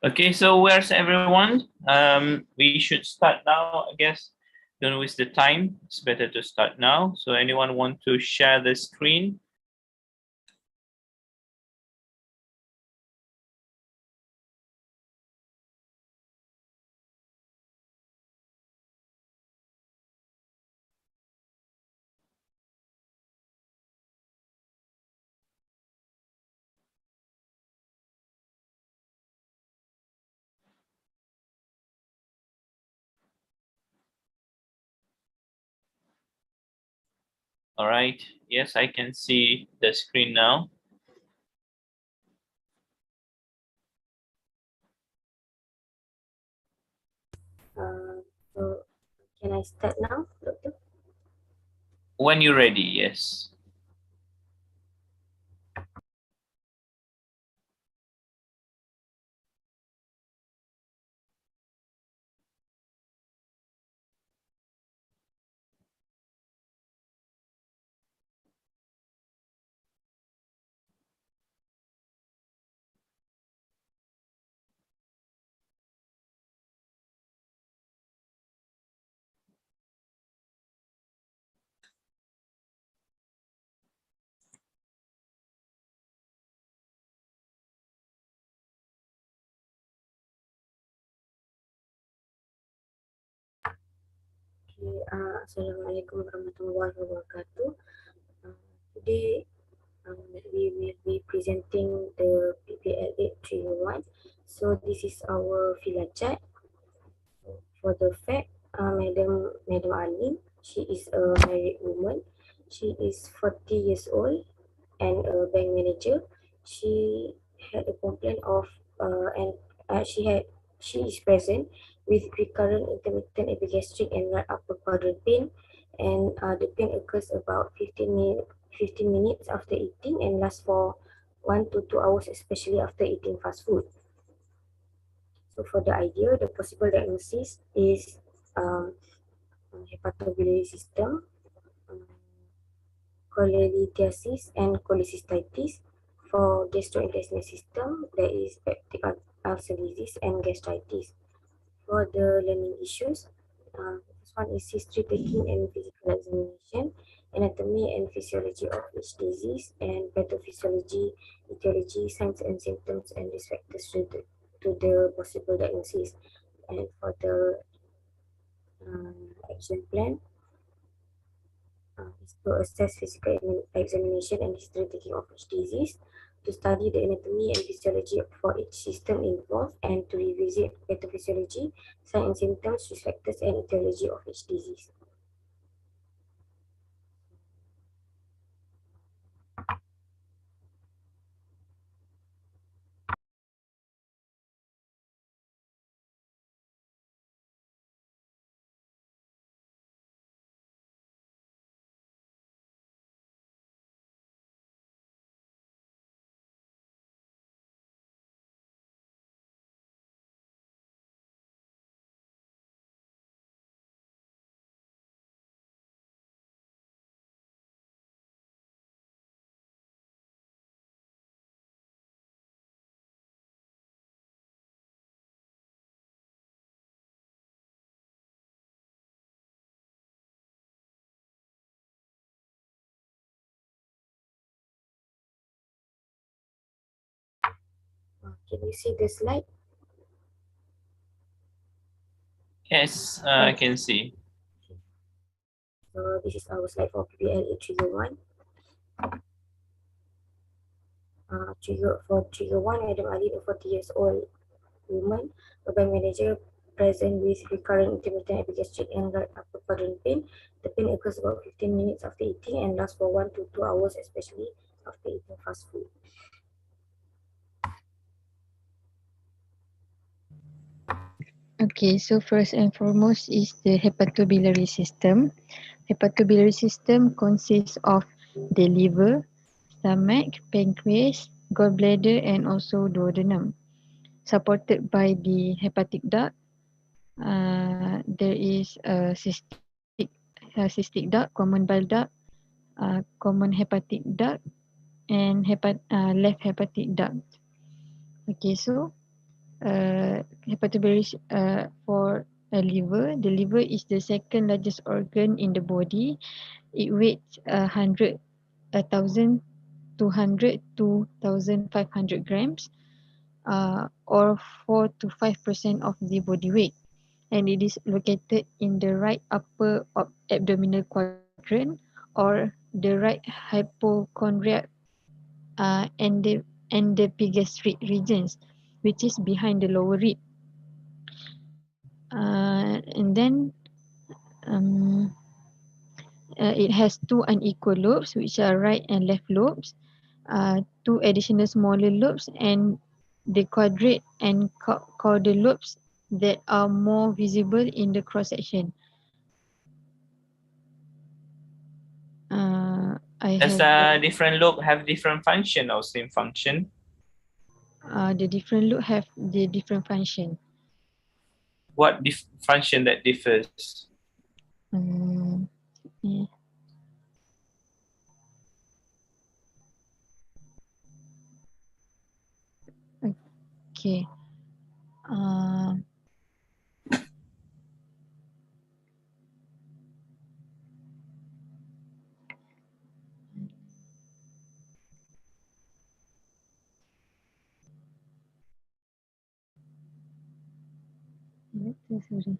Okay, so where's everyone? We should start now, I guess. Don't waste the time. It's better to start now. So anyone want to share the screen? All right. Yes, I can see the screen now. So can I start now, Doctor? When you're ready, yes. Okay, Assalamualaikum warahmatullahi wabarakatuh. Today we will be presenting the PBL 8301. So this is our filler chart. For the fact, Madam Alin, she is a married woman. She is 40 years old and a bank manager. She had a complaint of and she is present with recurrent intermittent epigastric and right upper quadrant pain, and the pain occurs about 15 minutes after eating and lasts for 1 to 2 hours, especially after eating fast food. So for the idea, the possible diagnosis is um, hepatobiliary system, um, cholelithiasis and cholecystitis. For gastrointestinal system, there is peptic ulcer disease and gastritis. For the learning issues, this one is history taking and physical examination, anatomy and physiology of each disease, and pathophysiology, etiology, signs and symptoms, and risk factors related to the possible diagnosis. And for the action plan, is to assess physical examination and history taking of each disease, to study the anatomy and physiology for each system involved, and to revisit pathophysiology, signs and symptoms, risk factors, and etiology of each disease. Can you see the slide? Yes, I can see. So this is our slide for PBL 8301. Trigger 1, Madam Ali, a 40 years old woman, a bank manager, present with recurrent intermittent epigastric and right upper quadrant pain. The pain occurs about 15 minutes after eating and lasts for 1 to 2 hours, especially after eating fast food. Okay, so first and foremost is the hepatobiliary system. Hepatobiliary system consists of the liver, stomach, pancreas, gallbladder and also duodenum. Supported by the hepatic duct, there is a cystic duct, common bile duct, common hepatic duct and left hepatic duct. Okay, so hepatobiliary for a liver. The liver is the second largest organ in the body. It weighs 1,200 to 1,500 grams, or 4 to 5% of the body weight, and it is located in the right upper abdominal quadrant or the right hypochondriac and the epigastric regions, which is behind the lower rib. And then um, it has two unequal lobes, which are right and left lobes, two additional smaller lobes, and the quadrate and caudal lobes that are more visible in the cross section. Does the different lobe have different function or same function? The different lobe have the different function. What function that differs? Yeah. Okay. Sorry.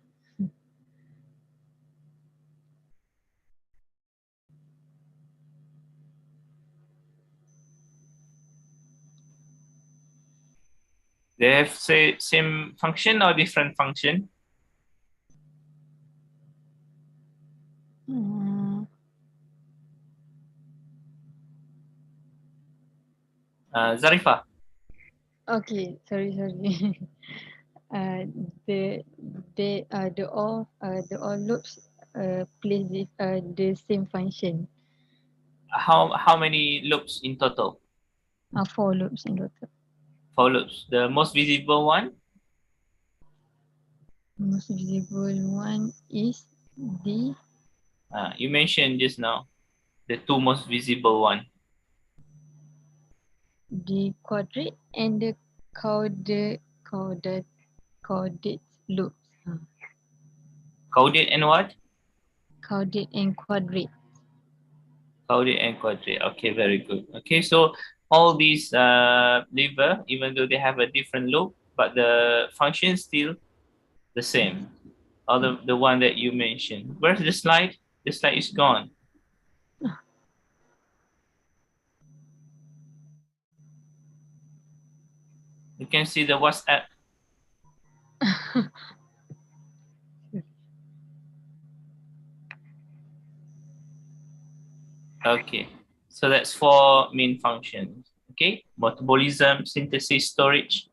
They have same function or different function? Zarifa. Okay, sorry. The all lobes play the same function. How many lobes in total? 4 lobes in total. 4 lobes. The most visible one? Most visible one is the You mentioned just now the two most visible one. quadrate and the caudate lobes. Caudate and what? Caudate and quadrate. Caudate and quadrate. Okay, very good. Okay, so all these liver, even though they have a different lobe, but the function is still the same. Or the one that you mentioned. Where's the slide? The slide is gone. You can see the WhatsApp. Okay, so that's 4 main functions. Okay, metabolism, synthesis, storage,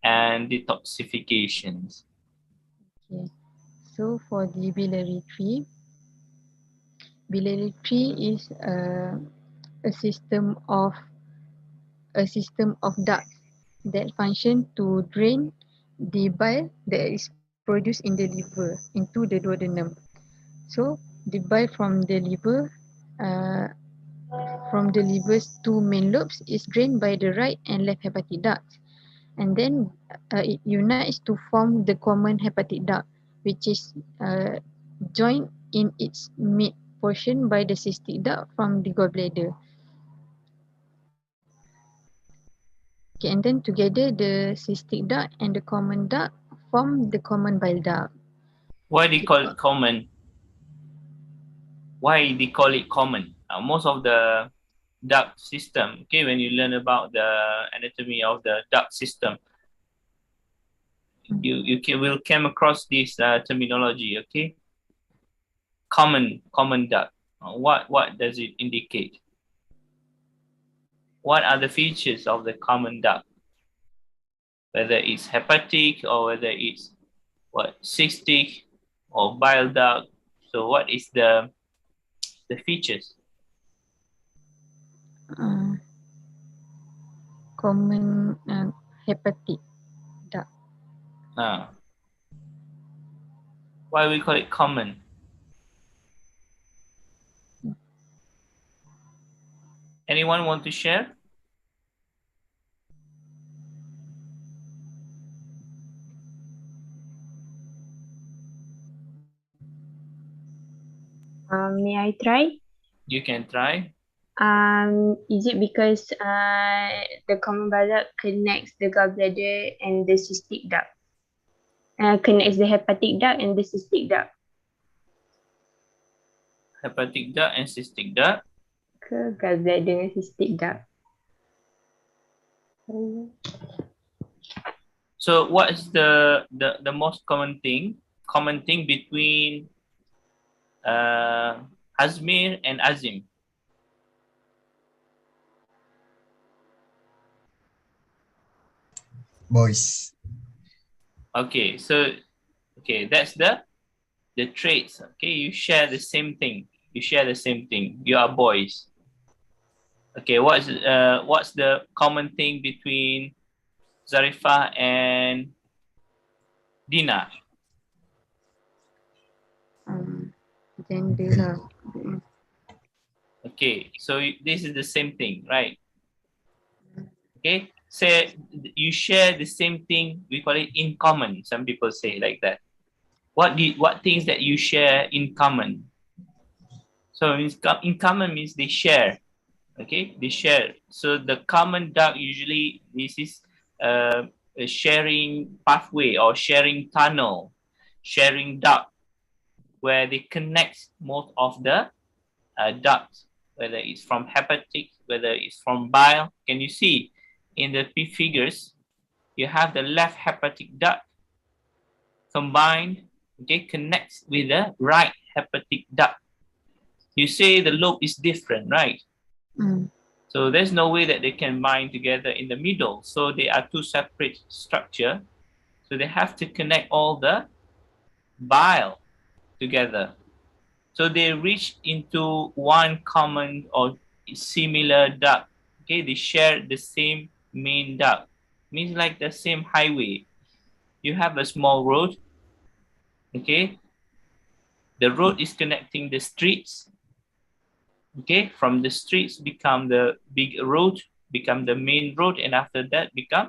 and detoxifications. Okay. So for the biliary tree is a system of ducts that function to drain the bile that is produced in the liver into the duodenum. So the bile uh, from the liver's two main lobes is drained by the right and left hepatic ducts, and then it unites to form the common hepatic duct, which is joined in its mid portion by the cystic duct from the gallbladder. Okay, and then together the cystic duct and the common duct form the common bile duct. Why they call it common? Why they call it common? Most of the duct system, okay, when you learn about the anatomy of the duct system, you will come across this terminology, okay? Common duct. What does it indicate? What are the features of the common duct? Whether it's hepatic or whether it's cystic or bile duct. So what is the features? Common hepatic duct. Why we call it common? Anyone want to share? May I try? You can try. Is it because the common bile duct connects the gallbladder and the cystic duct? Connects the hepatic duct and the cystic duct. Hepatic duct and cystic duct. Ke gallbladder and cystic duct? So what is the most common thing between Azmir and Azim? Boys. Okay, so that's the traits. Okay, you share the same thing. You are boys. Okay, what's the common thing between Zarifah and Dina? Gender lah. Okay, so this is the same thing, right? Okay, say you share the same thing. We call it in common. Some people say like that. What things that you share in common? So in common means they share. Okay, they share. So the common duct usually this is a sharing pathway or sharing tunnel, sharing duct, where they connect most of the ducts, whether it's from hepatic, whether it's from bile. Can you see in the P figures? You have the left hepatic duct combined, okay, connects with the right hepatic duct. You say the lobe is different, right? So there's no way that they can bind together in the middle. So they are two separate structure. So they have to connect all the bile together. So they reach into one common or similar duct. Okay, they share the same main duct. Means like the same highway. You have a small road. Okay, the road is connecting the streets. Okay, from the streets become the big road, become the main road, and after that become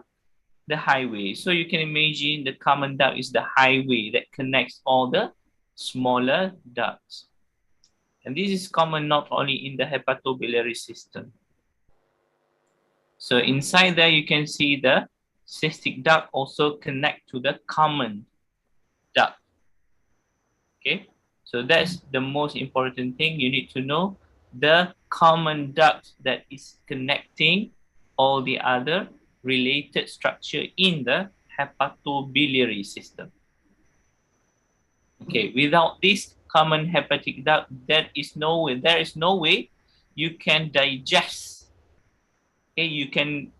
the highway. So you can imagine the common duct is the highway that connects all the smaller ducts. And this is common not only in the hepatobiliary system. So inside there you can see the cystic duct also connect to the common duct. Okay, so that's the most important thing you need to know. The common duct that is connecting all the other related structure in the hepatobiliary system. Okay, without this common hepatic duct, there is no way you can digest. Okay, you can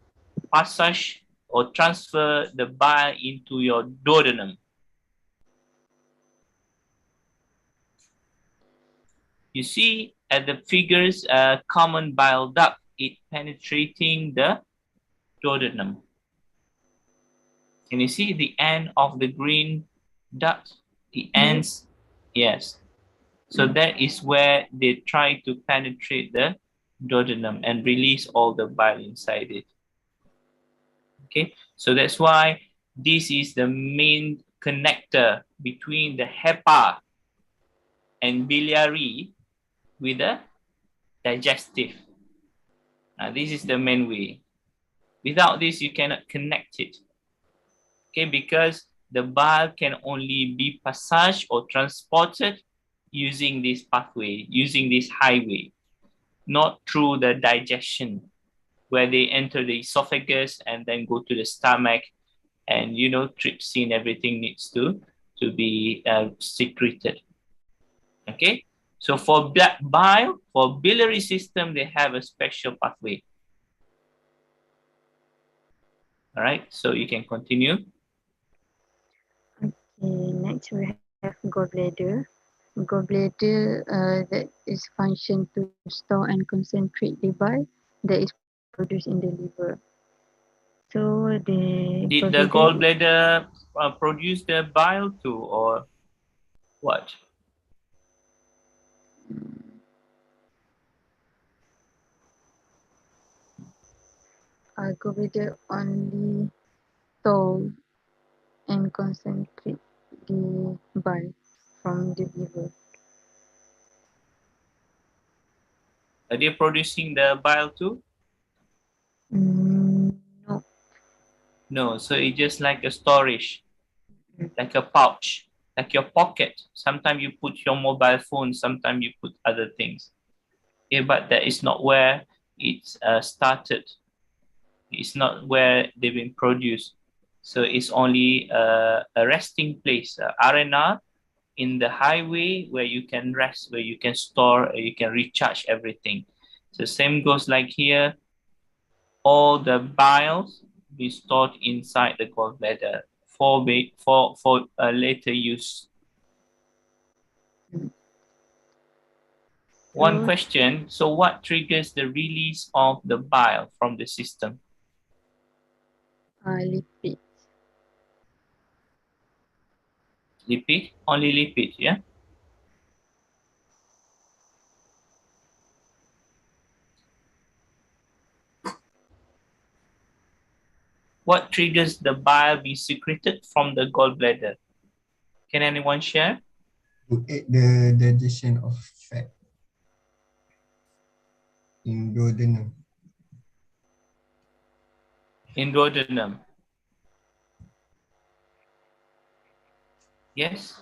passage or transfer the bile into your duodenum. You see at the figures, common bile duct, it penetrating the duodenum. Can you see the end of the green duct? The ends, yes. So that is where they try to penetrate the duodenum and release all the bile inside it. Okay, so that's why this is the main connector between the hepa and biliary with the digestive. Now, this is the main way. Without this, you cannot connect it. Okay, because the bile can only be passaged or transported using this pathway, using this highway, not through the digestion, where they enter the esophagus and then go to the stomach, and trypsin, everything needs to be secreted. Okay, so for bile, for biliary system, they have a special pathway. All right, so you can continue. Okay, next we have gallbladder. Gallbladder that is function to store and concentrate the bile that is produced in the liver. So Did the gallbladder produce the bile too, or what? Gallbladder only store and concentrate the bile from the liver. Are they producing the bile too? No. No, so it's just like a storage, like a pouch, like your pocket. Sometimes you put your mobile phone, sometimes you put other things. Okay, but that is not where it's started. It's not where they've been produced. So it's only a resting place, arena in the highway where you can rest, where you can store, you can recharge everything. So same goes like here, all the biles be stored inside the gallbladder for later use. One So, question, so what triggers the release of the bile from the system? lipid. Lipid? Only lipid, yeah? What triggers the bile being secreted from the gallbladder? Can anyone share? To aid the digestion of fat in duodenum. In duodenum. Yes?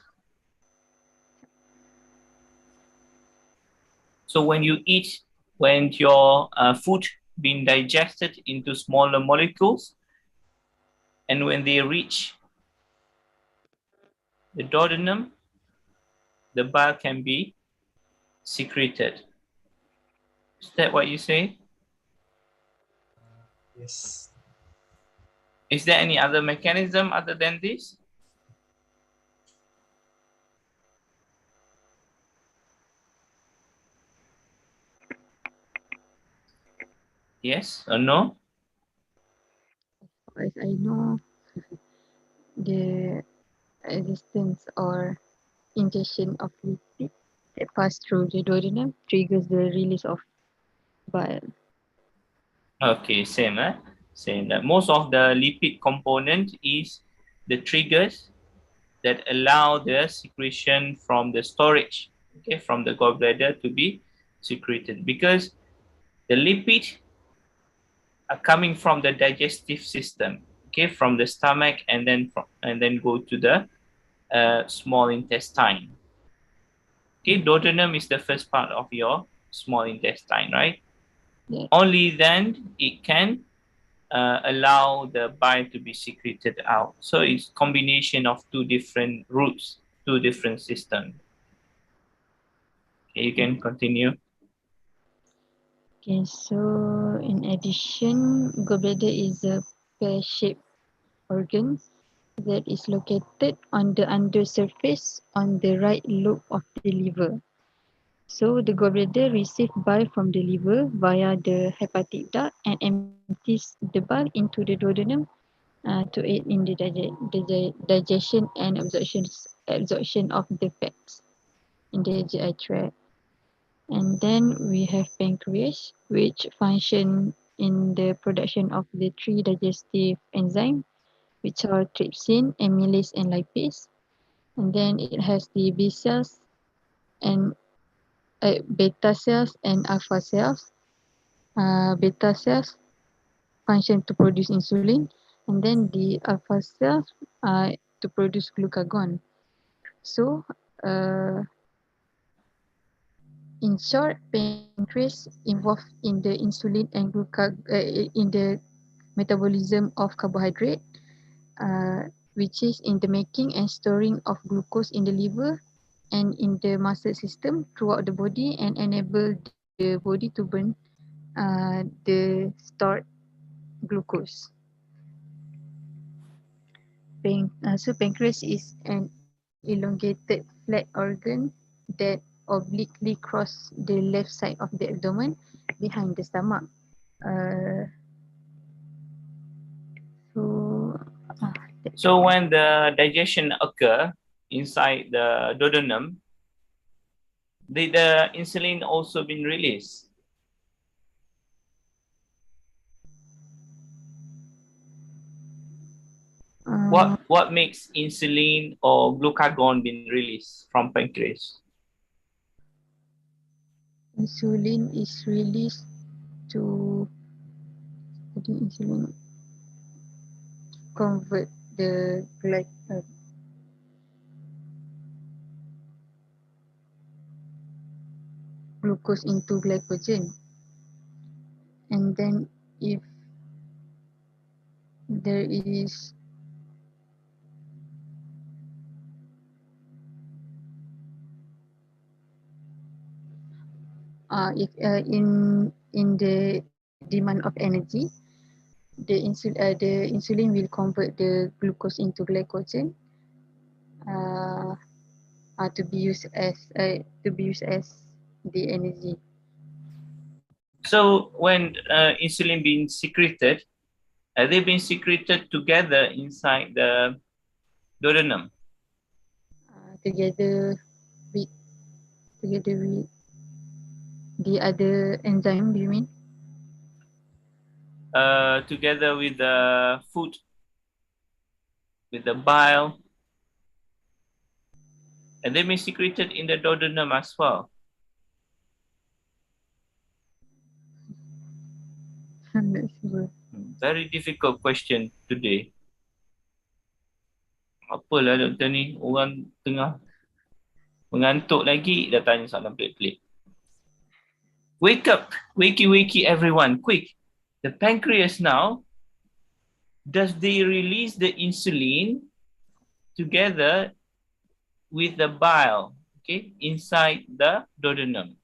So when you eat, when your food being digested into smaller molecules, and when they reach the duodenum, the bile can be secreted. Is that what you say? Yes. Is there any other mechanism other than this? Yes or no? As I know, the existence or ingestion of lipid that pass through the duodenum triggers the release of bile. Okay, same. Same. That most of the lipid component is the triggers that allow the secretion from the storage, okay, from the gallbladder to be secreted, because the lipid are coming from the digestive system, okay, from the stomach and then go to the small intestine. Okay, duodenum is the first part of your small intestine, right? Yes. Only then it can allow the bile to be secreted out. So it's combination of two different routes, two different systems. Okay, you can continue. Okay, so in addition, gallbladder is a pear-shaped organ that is located on the undersurface on the right lobe of the liver. So the gallbladder receives bile from the liver via the hepatic duct and empties the bile into the duodenum to aid in the digestion and absorption of the fats in the GI tract. And then we have pancreas, which function in the production of the three digestive enzymes, which are trypsin, amylase, and lipase. And then it has the B cells and beta cells and alpha cells. Beta cells function to produce insulin, and then the alpha cells to produce glucagon. So, in short, pancreas involved in the insulin and in the metabolism of carbohydrate, which is in the making and storing of glucose in the liver and in the muscle system throughout the body, and enable the body to burn the stored glucose. So pancreas is an elongated flat organ that obliquely crosses the left side of the abdomen behind the stomach. Uh, so, So when the digestion occur inside the duodenum, did the insulin also been released? What makes insulin or glucagon been released from pancreas? Insulin is released to the insulin convert the glucose into glycogen, and then if there is if in the demand of energy, the insulin will convert the glucose into glycogen uh, to be used as the energy. So when insulin being secreted, are they being secreted together inside the duodenum? Together with the other enzyme, do you mean? Together with the food, with the bile, and they being secreted in the duodenum as well. I'm not sure. Very difficult question today. Apalah doktor ni, orang tengah mengantuk lagi, dah tanya soalan pelik-pelik. Wake up, wakey everyone, quick. The pancreas now, does they release the insulin together with the bile, okay, inside the duodenum?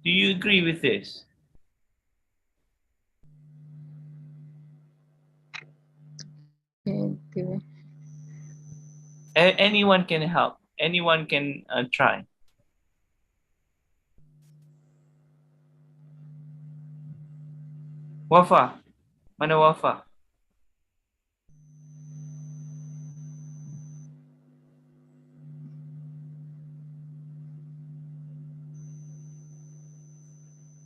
Do you agree with this? Anyone can help. Anyone can try. Wafa, mana Wafa?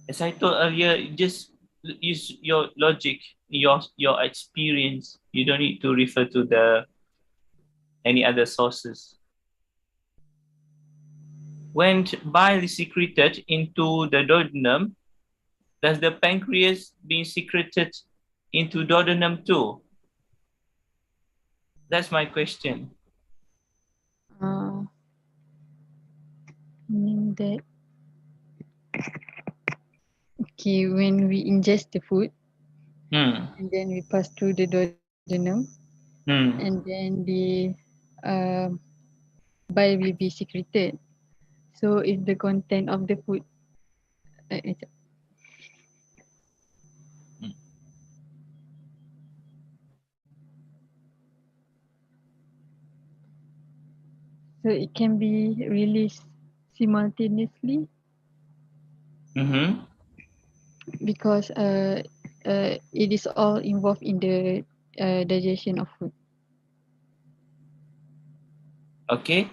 As I told earlier, just use your logic, your experience. You don't need to refer to any other sources. When bile is secreted into the duodenum, does the pancreas being secreted into duodenum too? That's my question. Meaning that when we ingest the food, and then we pass through the duodenum, and then the bile will be secreted. So if the content of the food so it can be released simultaneously because it is all involved in the digestion of food. Okay.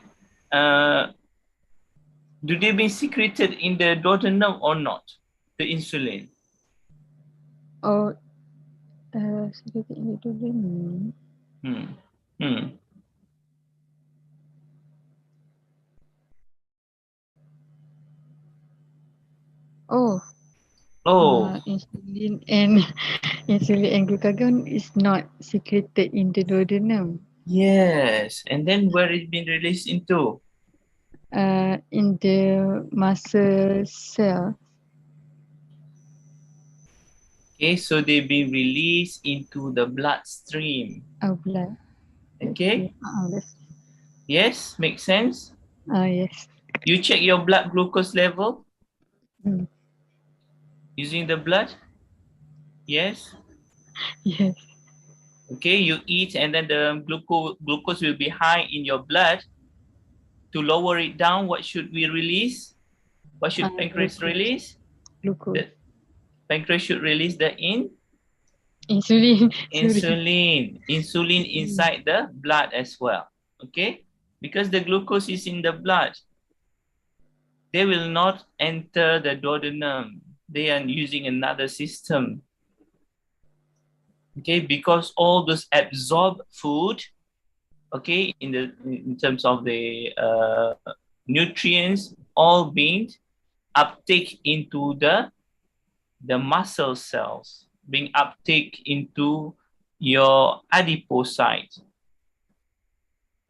Do they be secreted in the duodenum or not? The insulin. Or secreted in the duodenum. Insulin and insulin and glucagon is not secreted in the duodenum. Yes, and then where it's been released into? In the muscle cell. Okay, so they've been released into the bloodstream. Blood. Okay. Yes, makes sense. Yes. You check your blood glucose level using the blood. Yes. Yes. Okay, you eat and then the glucose will be high in your blood. To lower it down, what should we release? What should pancreas release? Glucose. The pancreas should release the insulin. Insulin inside the blood as well. Okay, because the glucose is in the blood, they will not enter the duodenum. They are using another system. Okay, because all those absorbed food, okay, in terms of the nutrients all being uptake into the muscle cells, being uptake into your adipocyte.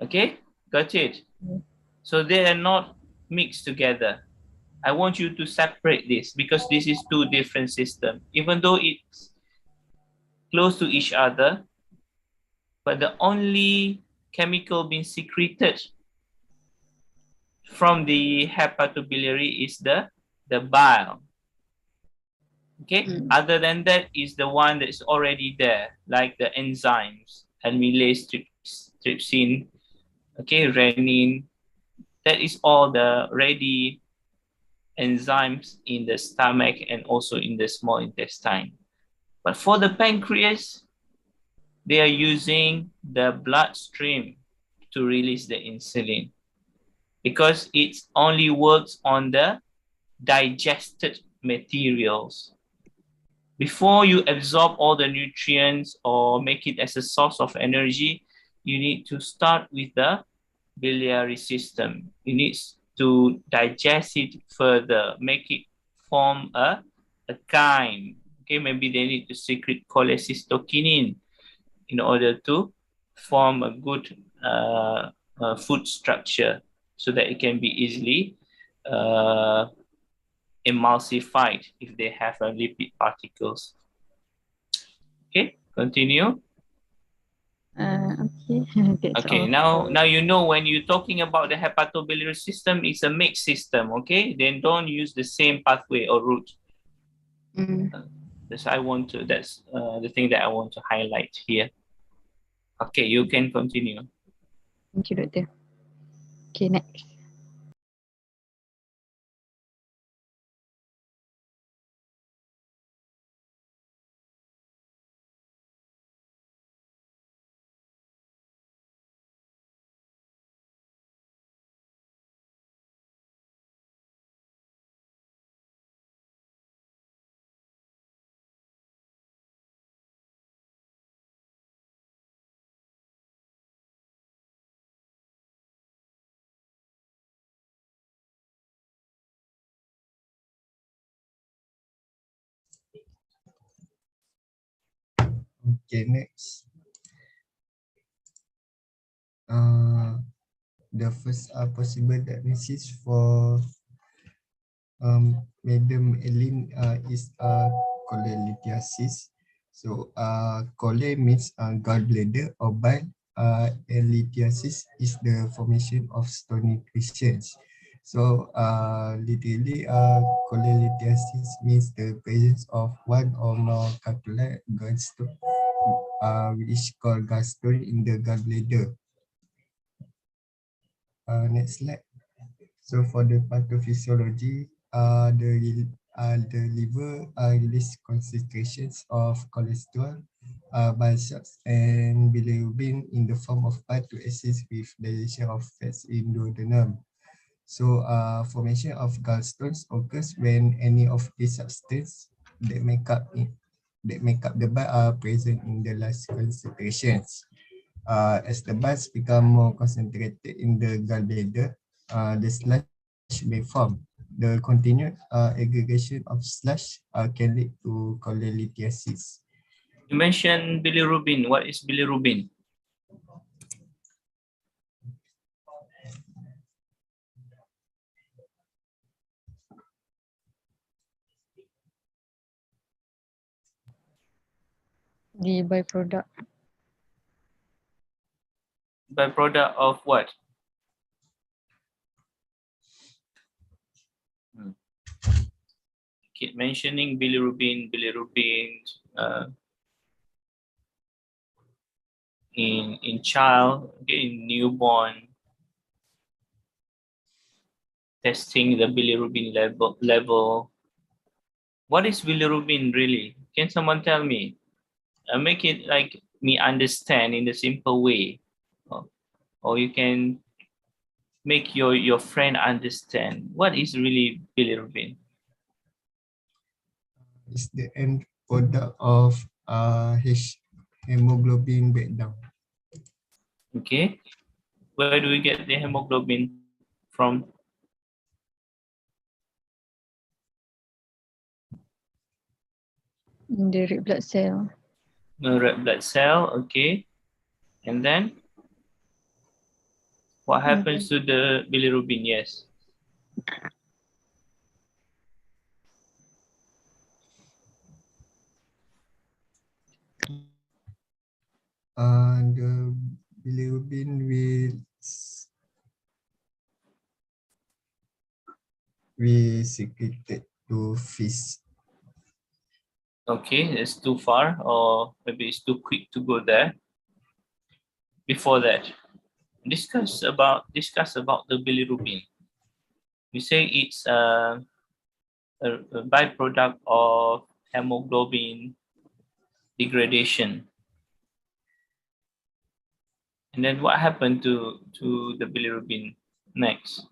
Okay, got it? So they are not mixed together. I want you to separate this because this is two different systems. Even though it's close to each other, but the only chemical being secreted from the hepatobiliary is the bile. Okay, other than that is the one that's already there, like the enzymes, amylase, trypsin, okay, renin. That is all the ready enzymes in the stomach and also in the small intestine. But for the pancreas, they are using the bloodstream to release the insulin because it only works on the digested materials. Before you absorb all the nutrients or make it as a source of energy, you need to start with the biliary system. You need to digest it further, make it form a chyme. Okay, maybe they need to secrete cholecystokinin in order to form a good food structure so that it can be easily emulsified if they have lipid particles. Okay, continue. Okay, that's Okay, all. now you know when you're talking about the hepatobiliary system, it's a mixed system. Okay, then don't use the same pathway or route. That's the thing that I want to highlight here. Okay, you can continue. Thank you, Doctor. Okay, next. Okay, next. The first possible diagnosis for Madam Ellen is cholelithiasis. So chole means gallbladder or bile. Lithiasis is the formation of stony crescents. So literally cholelithiasis means the presence of one or more calculi gallstone, which is called gallstone in the gallbladder. Next slide. So for the pathophysiology, the liver release concentrations of cholesterol, bile salts, and bilirubin in the form of fat to assist with digestion of fats in duodenum. So formation of gallstones occurs when any of these substances that make up the bile are present in the last concentrations. As the biles become more concentrated in the gallbladder, the slush may form. The continued aggregation of slush can lead to cholelithiasis. You mentioned bilirubin. What is bilirubin? The byproduct. Byproduct of what? Keep mentioning bilirubin in child, in newborn, testing the bilirubin level. What is bilirubin really? Can someone tell me? Make it like me understand in a simple way, or you can make your friend understand what is really bilirubin. It's the end product of hemoglobin breakdown. Okay, where do we get the hemoglobin from? in the red blood cell. No red blood cell, okay. And then what happens to the bilirubin? Yes. The bilirubin will secreted to feces. Okay, it's too far, or maybe it's too quick to go there. Before that, discuss about the bilirubin. We say it's a byproduct of hemoglobin degradation. And then what happened to the bilirubin next?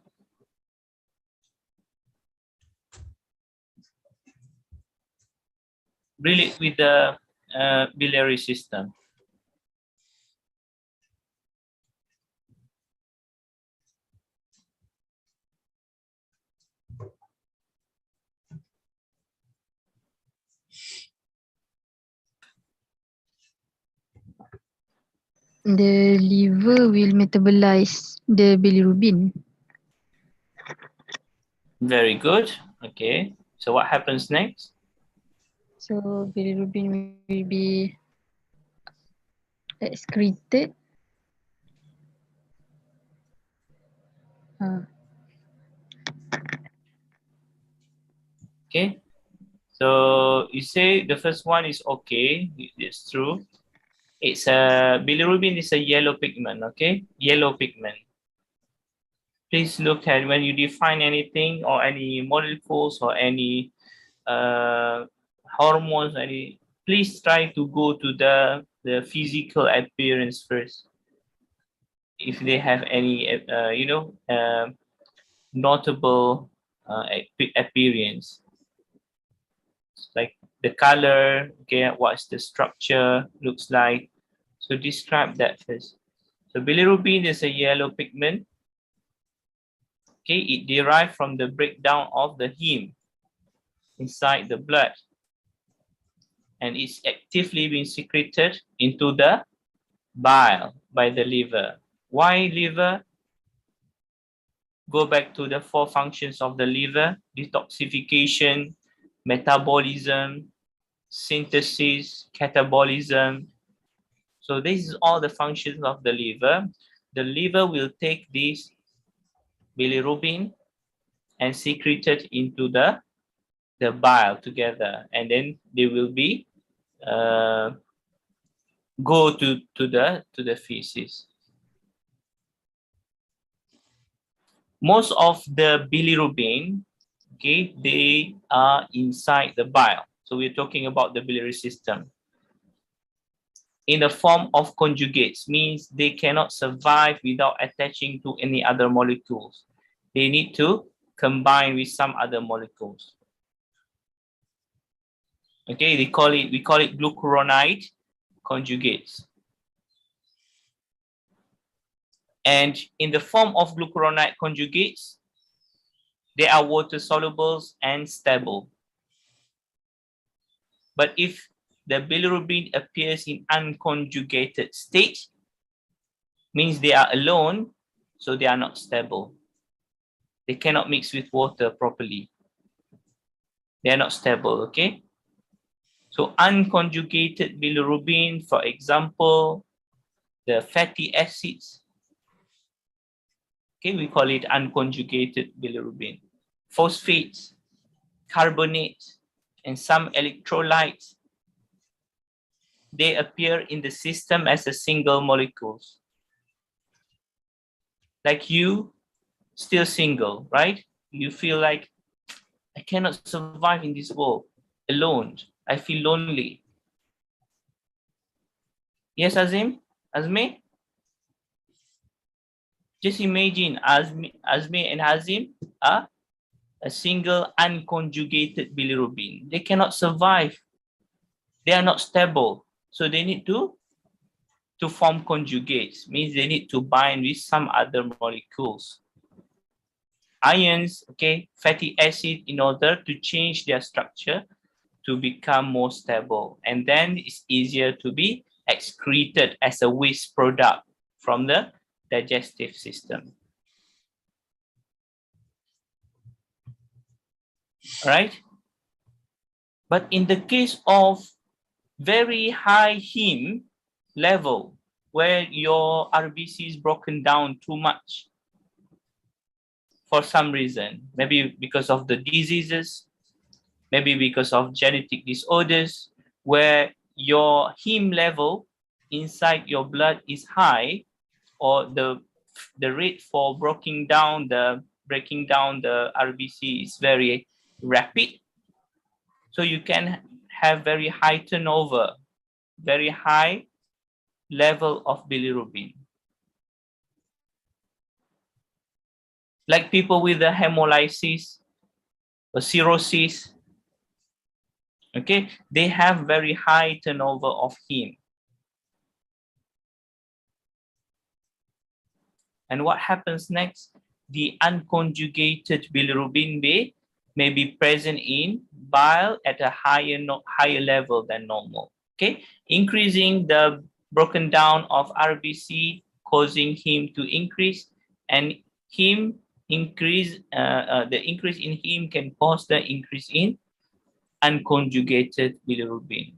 Relate with the biliary system. The liver will metabolize the bilirubin. Very good. Okay. So what happens next? So bilirubin will be excreted. Okay. So you say the first one is okay. It's true. It's a bilirubin is a yellow pigment. Okay, yellow pigment. Please look at when you define anything or any molecules or any hormones. Please try to go to the physical appearance first. If they have any, notable appearance, like the color, okay, what's the structure looks like. So describe that first. So bilirubin is a yellow pigment. Okay, it derived from the breakdown of the heme inside the blood, and it's actively being secreted into the bile by the liver. Why liver? Go back to the 4 functions of the liver: detoxification, metabolism, synthesis, catabolism. So this is all the functions of the liver. The liver will take this bilirubin and secrete it into the bile together, and then they will be go to the feces. Most of the bilirubin, okay, they are inside the bile. So we're talking about the biliary system. In the form of conjugates, means they cannot survive without attaching to any other molecules. They need to combine with some other molecules. Okay, we call it glucuronide conjugates. And in the form of glucuronide conjugates, they are water solubles and stable. But if the bilirubin appears in unconjugated state, means they are alone, so they are not stable. They cannot mix with water properly. They are not stable, okay? So unconjugated bilirubin, for example, the fatty acids, okay, we call it unconjugated bilirubin. Phosphates, carbonates, and some electrolytes, they appear in the system as a single molecules. Like you, still single, right? You feel like, I cannot survive in this world alone. I feel lonely. Yes, Azim? Azmi? Just imagine Azmi and Hazim are a single unconjugated bilirubin. They cannot survive. They are not stable. So they need to form conjugates, means they need to bind with some other molecules. Ions, okay, fatty acid, in order to change their structure to become more stable, and then it's easier to be excreted as a waste product from the digestive system. Right? But in the case of very high heme level, where your RBC is broken down too much for some reason, maybe because of the diseases, maybe because of genetic disorders, where your heme level inside your blood is high, or the rate for breaking down the RBC is very rapid, so you can have very high turnover, very high level of bilirubin. Like people with the hemolysis or cirrhosis, okay, they have very high turnover of heme. And what happens next? The unconjugated bilirubin may be present in bile at a higher level than normal. Okay, increasing the broken down of RBC, causing heme to increase, and heme increase. The increase in heme can cause the increase in unconjugated bilirubin.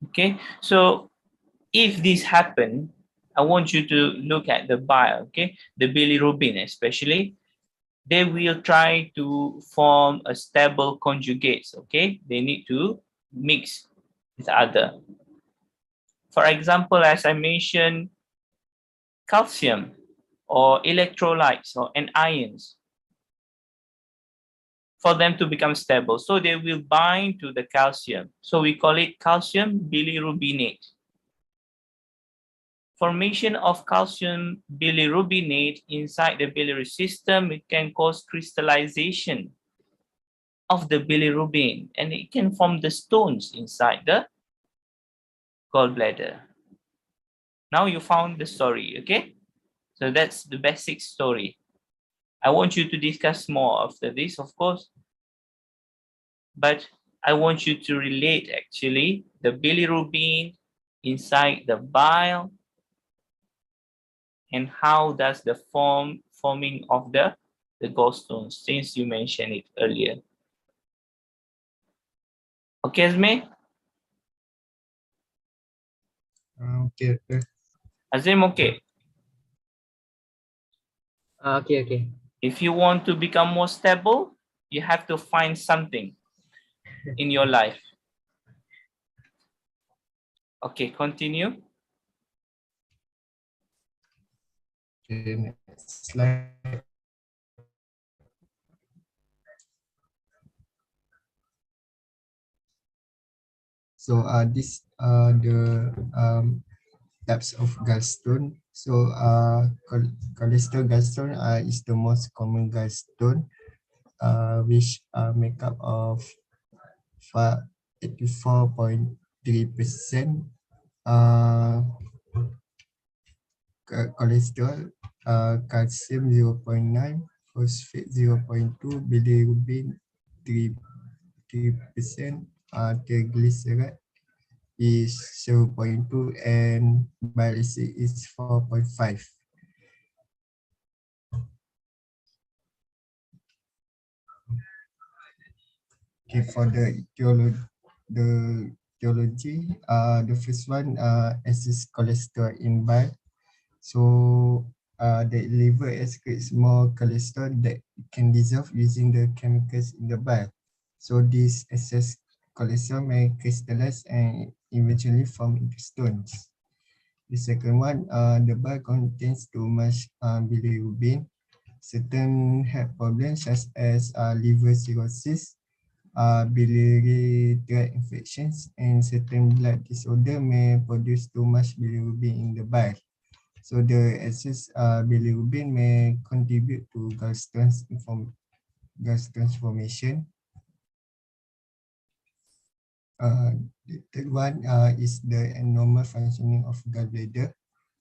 Okay, so if this happen, I want you to look at the bile, okay, the bilirubin especially. They will try to form a stable conjugates, okay? They need to mix with other. For example, as I mentioned, calcium or electrolytes and ions, for them to become stable. So they will bind to the calcium. So we call it calcium bilirubinate. Formation of calcium bilirubinate inside the biliary system, it can cause crystallization of the bilirubin, and it can form the stones inside the gallbladder. Now you found the story, okay? So that's the basic story. I want you to discuss more after this, of course, but I want you to relate actually the bilirubin inside the bile and how does the forming of the gallstones, since you mentioned it earlier. Okay, Azmi? Okay. Azim, okay. Okay. If you want to become more stable, you have to find something in your life. Okay, continue. Okay, next slide. So this the types of gallstone. So cholesterol gallstone is the most common gallstone, which make up of 84.3% cholesterol, calcium 0.9, phosphate 0.2, bilirubin 3%, triglyceride is 0.2, and bile acid is 4.5. Okay, for the etiology, the first one excess cholesterol in bile. So the liver excretes more cholesterol that can dissolve using the chemicals in the bile. So this excess cholesterol may crystallize and eventually form into stones. The second one, the bile contains too much bilirubin. Certain health problems such as liver cirrhosis, biliary tract infections, and certain blood disorder may produce too much bilirubin in the bile. So the excess bilirubin may contribute to gallstones formation. The third one is the abnormal functioning of gallbladder.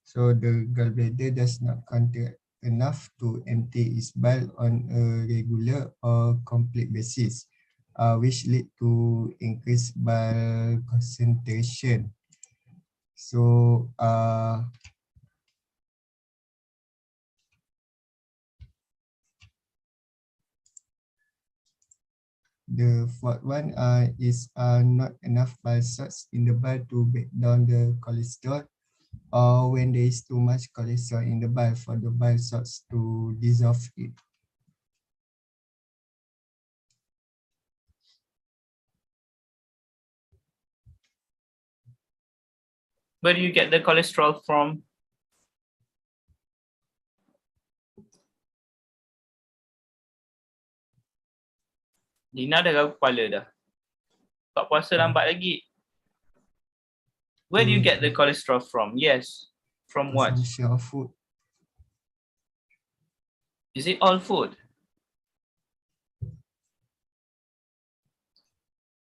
So the gallbladder does not contract enough to empty its bile on a regular or complete basis, which lead to increased bile concentration. So the fourth one is not enough bile salts in the bile to break down the cholesterol, or when there is too much cholesterol in the bile for the bile salts to dissolve it. Where do you get the cholesterol from? Lina dah gaul kepala dah. Tak puasa lambat lagi. Where do you get the cholesterol from? Yes. From what? Consumption of food. Is it all food?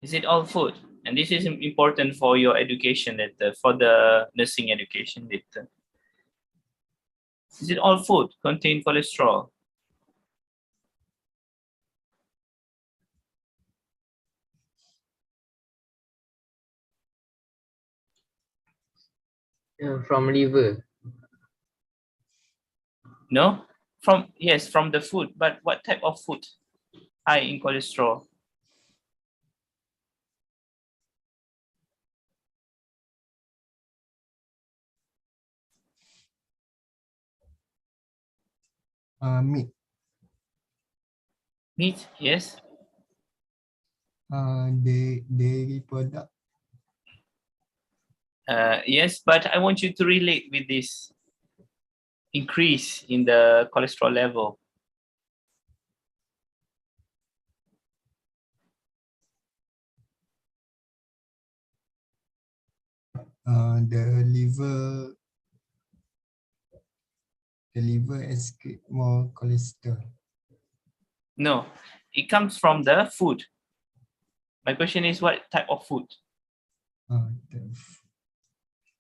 Is it all food? And this is important for your education later, for the nursing education later. Is it all food contain cholesterol? From liver. No? Yes, from the food, but what type of food high in cholesterol? Meat. Meat, yes. Dairy product. Yes, but I want you to relate with this increase in the cholesterol level. The liver excrete more cholesterol. No, it comes from the food. My question is, what type of food?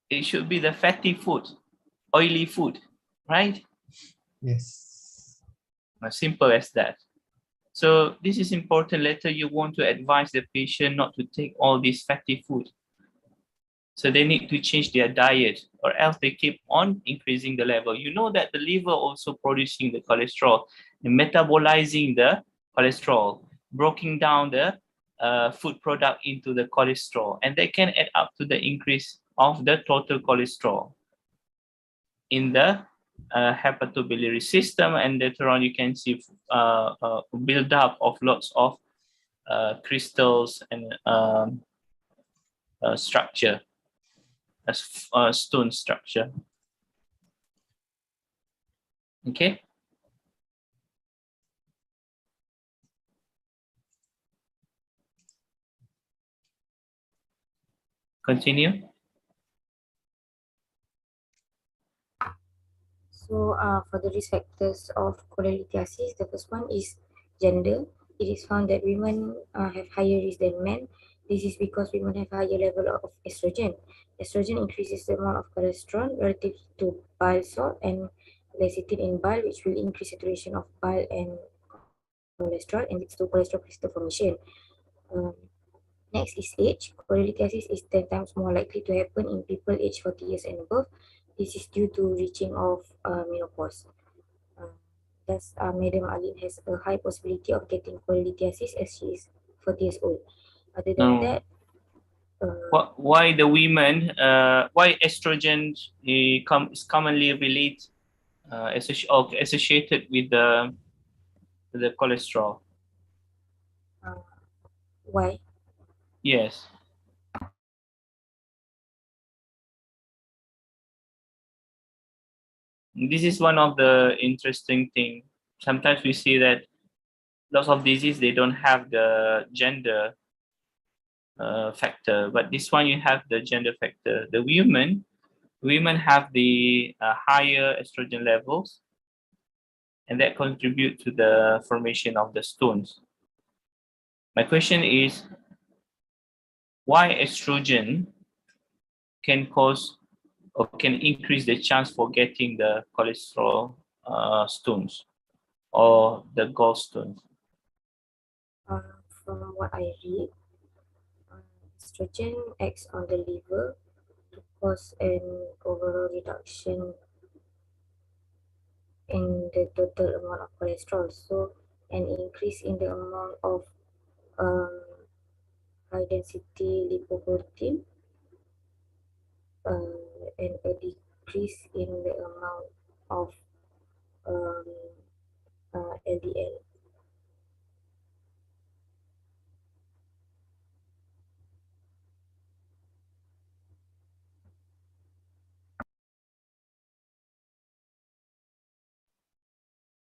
It should be the fatty food, oily food, right? Yes. As simple as that. So this is important. Later, you want to advise the patient not to take all this fatty food. So they need to change their diet, or else they keep on increasing the level. You know that the liver also producing the cholesterol and metabolizing the cholesterol, breaking down the food product into the cholesterol, and they can add up to the increase of the total cholesterol in the hepatobiliary system, and later on you can see build up of lots of crystals and structure, as stone structure. Okay. Continue. So for the risk factors of cholelithiasis, the first one is gender. It is found that women have higher risk than men. This is because women have higher level of estrogen. Estrogen increases the amount of cholesterol relative to bile salt and lecithin in bile, which will increase saturation of bile and cholesterol and leads to cholesterol crystal formation. Next is age. Cholelithiasis is 10 times more likely to happen in people aged 40 years and above. This is due to reaching of menopause. Thus, Madam Aline has a high possibility of getting cholelithiasis as she is 40 years old. Other than that, why the women? Why estrogen is commonly related, associated with the cholesterol? why? Yes. This is one of the interesting thing. Sometimes we see that lots of disease, they don't have the gender factor, but this one you have the gender factor. The women have the higher estrogen levels, and that contribute to the formation of the stones. My question is, why estrogen can cause or can increase the chance for getting the cholesterol stones or the gallstones? From what I read, estrogen acts on the liver to cause an overall reduction in the total amount of cholesterol. So an increase in the amount of um, high density lipoprotein and a decrease in the amount of um, LDL.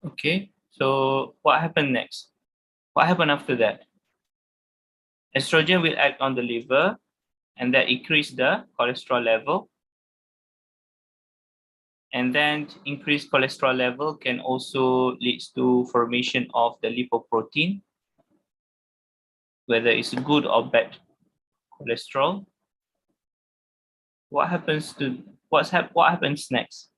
Okay, so what happened next? What happened after that? Estrogen will act on the liver and that increase the cholesterol level. And then increased cholesterol level can also lead to formation of the lipoprotein, whether it's good or bad cholesterol. What happens next?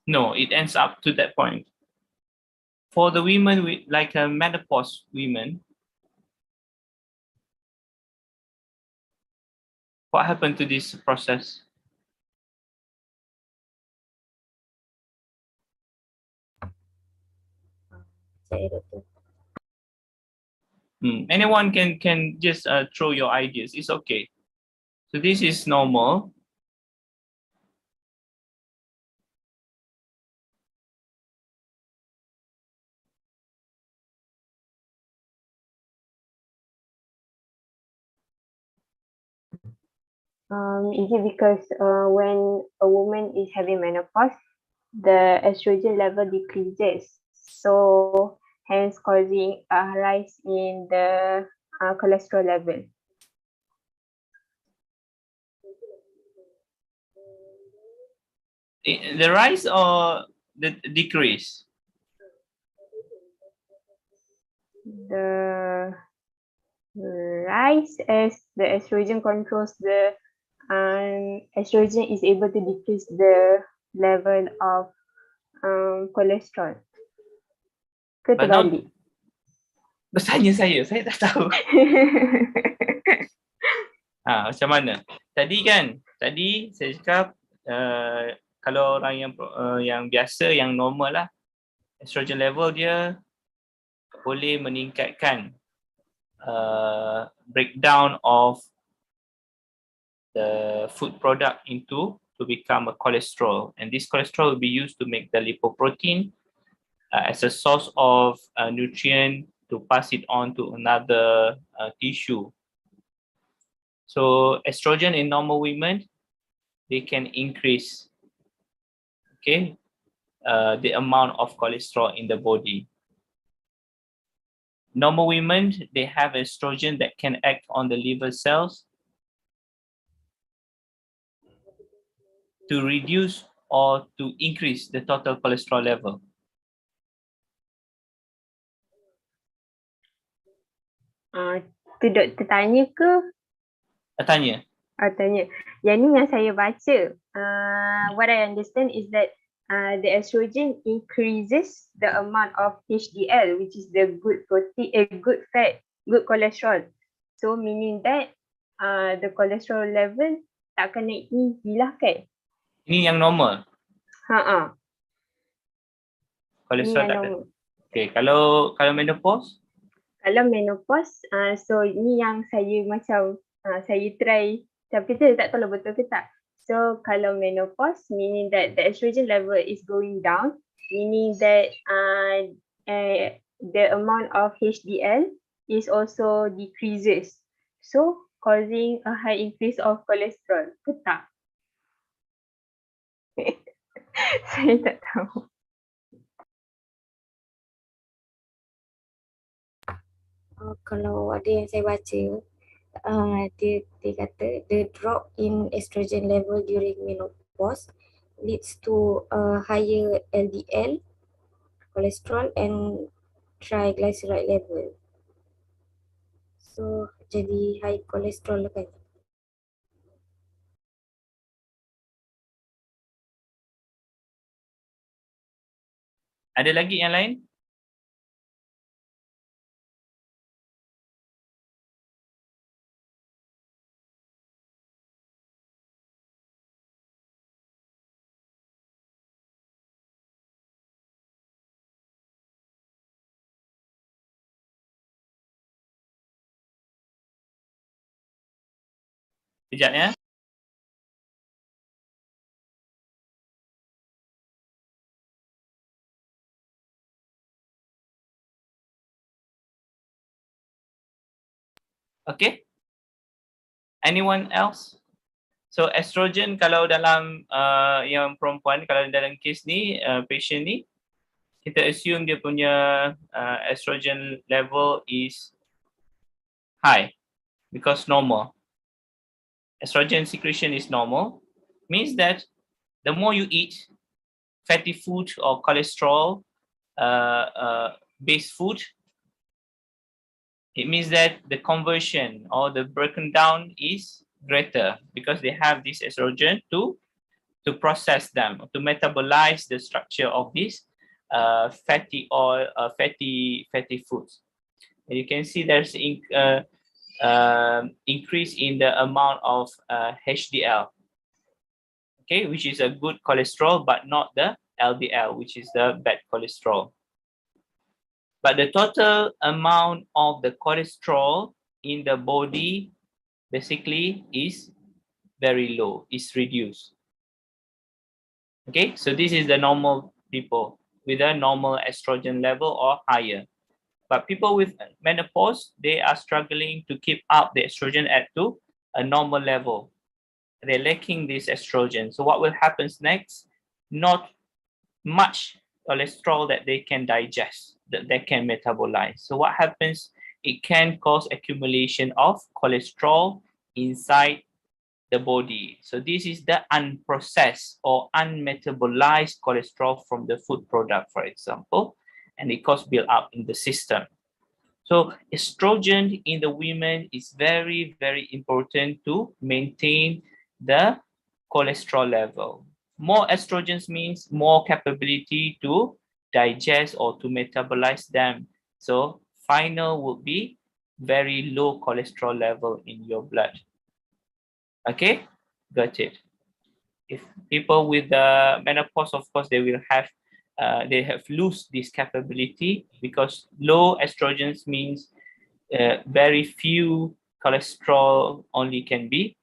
No, it ends up to that point. For the women with like a menopause women, what happened to this process? Saya doktor. Anyone can just throw your ideas. It's okay. So this is normal. Is it because when a woman is having menopause, the estrogen level decreases, so hence causing a rise in the cholesterol level? The rise or the decrease? The rise, as the estrogen controls the estrogen is able to decrease the level of cholesterol. Ke But not- terbalik? Bertanya saya tak tahu. Macam mana? Tadi saya cakap kalau orang yang biasa, yang normal lah, estrogen level dia boleh meningkatkan breakdown of the food product to become a cholesterol, and this cholesterol will be used to make the lipoprotein as a source of nutrient to pass it on to another tissue. So estrogen in normal women, they can increase, okay, the amount of cholesterol in the body. Normal women, they have estrogen that can act on the liver cells to reduce or to increase the total cholesterol level. Tu doktor tanya ke? Tanya. Tanya. Yang ni yang saya baca. What I understand is that the estrogen increases the amount of HDL, which is the good protein, good fat, good cholesterol. So meaning that the cholesterol level tak akan naik ni gila kan? Ini yang normal. Cholesterol tak ada. Okay, kalau menopause? Kalau menopause, so ni yang saya macam saya try, tapi kita tak tahu betul ke tak. So kalau menopause, meaning that the estrogen level is going down, meaning that the amount of HDL is also decreases, so causing a high increase of cholesterol. Ke tak? Saya tak tahu. Kalau ada yang saya baca, dia kata the drop in estrogen level during menopause leads to higher LDL cholesterol and triglyceride level. So jadi high cholesterol kan. Ada lagi yang lain? Sekejap ya. Okay. Anyone else? So estrogen kalau dalam yang perempuan, kalau dalam kes ni, patient ni, kita assume dia punya estrogen level is high because normal. Estrogen secretion is normal, means that the more you eat fatty food or cholesterol based food, it means that the conversion or the broken down is greater because they have this estrogen to process them, to metabolize the structure of these fatty oil, fatty foods. And you can see there's increase in the amount of HDL, okay, which is a good cholesterol, but not the LDL, which is the bad cholesterol. But the total amount of the cholesterol in the body basically is very low, is reduced. Okay, so this is the normal people with a normal estrogen level or higher. But people with menopause, they are struggling to keep up the estrogen at to a normal level. They're lacking this estrogen. So what will happen next? Not much cholesterol that they can digest, that they can metabolize. So what happens? It can cause accumulation of cholesterol inside the body. So this is the unprocessed or unmetabolized cholesterol from the food product, for example, and it causes build up in the system. So estrogen in the women is very, very important to maintain the cholesterol level. More estrogens means more capability to digest or to metabolize them. So final would be very low cholesterol level in your blood. Okay, got it. If people with the menopause, of course, they have lose this capability because low estrogens means very few cholesterol only can be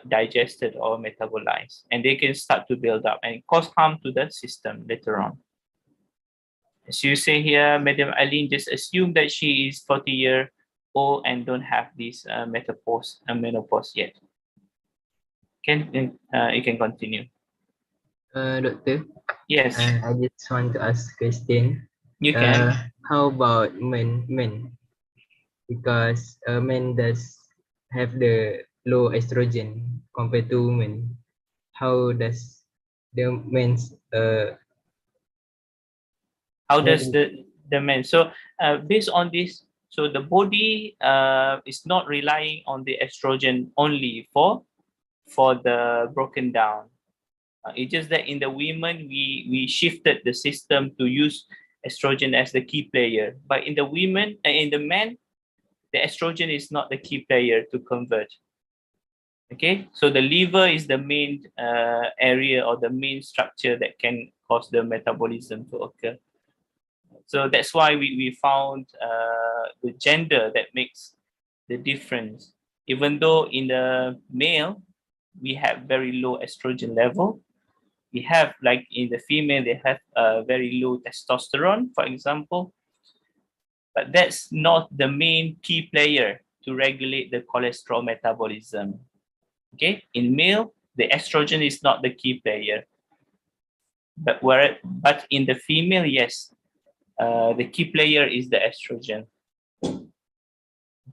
digested or metabolized, and they can start to build up and cause harm to the system later on. As you say here, Madam Aline just assume that she is 40-year old and don't have this menopause yet. You can continue. Doctor, Yes, I just want to ask a question. you can. How about men? Because men does have the low estrogen compared to women. How does the men's How does the men? So based on this, so the body is not relying on the estrogen only for the broken down. It's just that in the women we shifted the system to use estrogen as the key player, but in the women and in the men, the estrogen is not the key player to convert. Okay, so the liver is the main area or the main structure that can cause the metabolism to occur. So that's why we found the gender that makes the difference. Even though in the male, we have very low estrogen level, we have, like in the female, they have very low testosterone, for example, but that's not the main key player to regulate the cholesterol metabolism. Okay, in male, the estrogen is not the key player, but in the female, yes, the key player is the estrogen.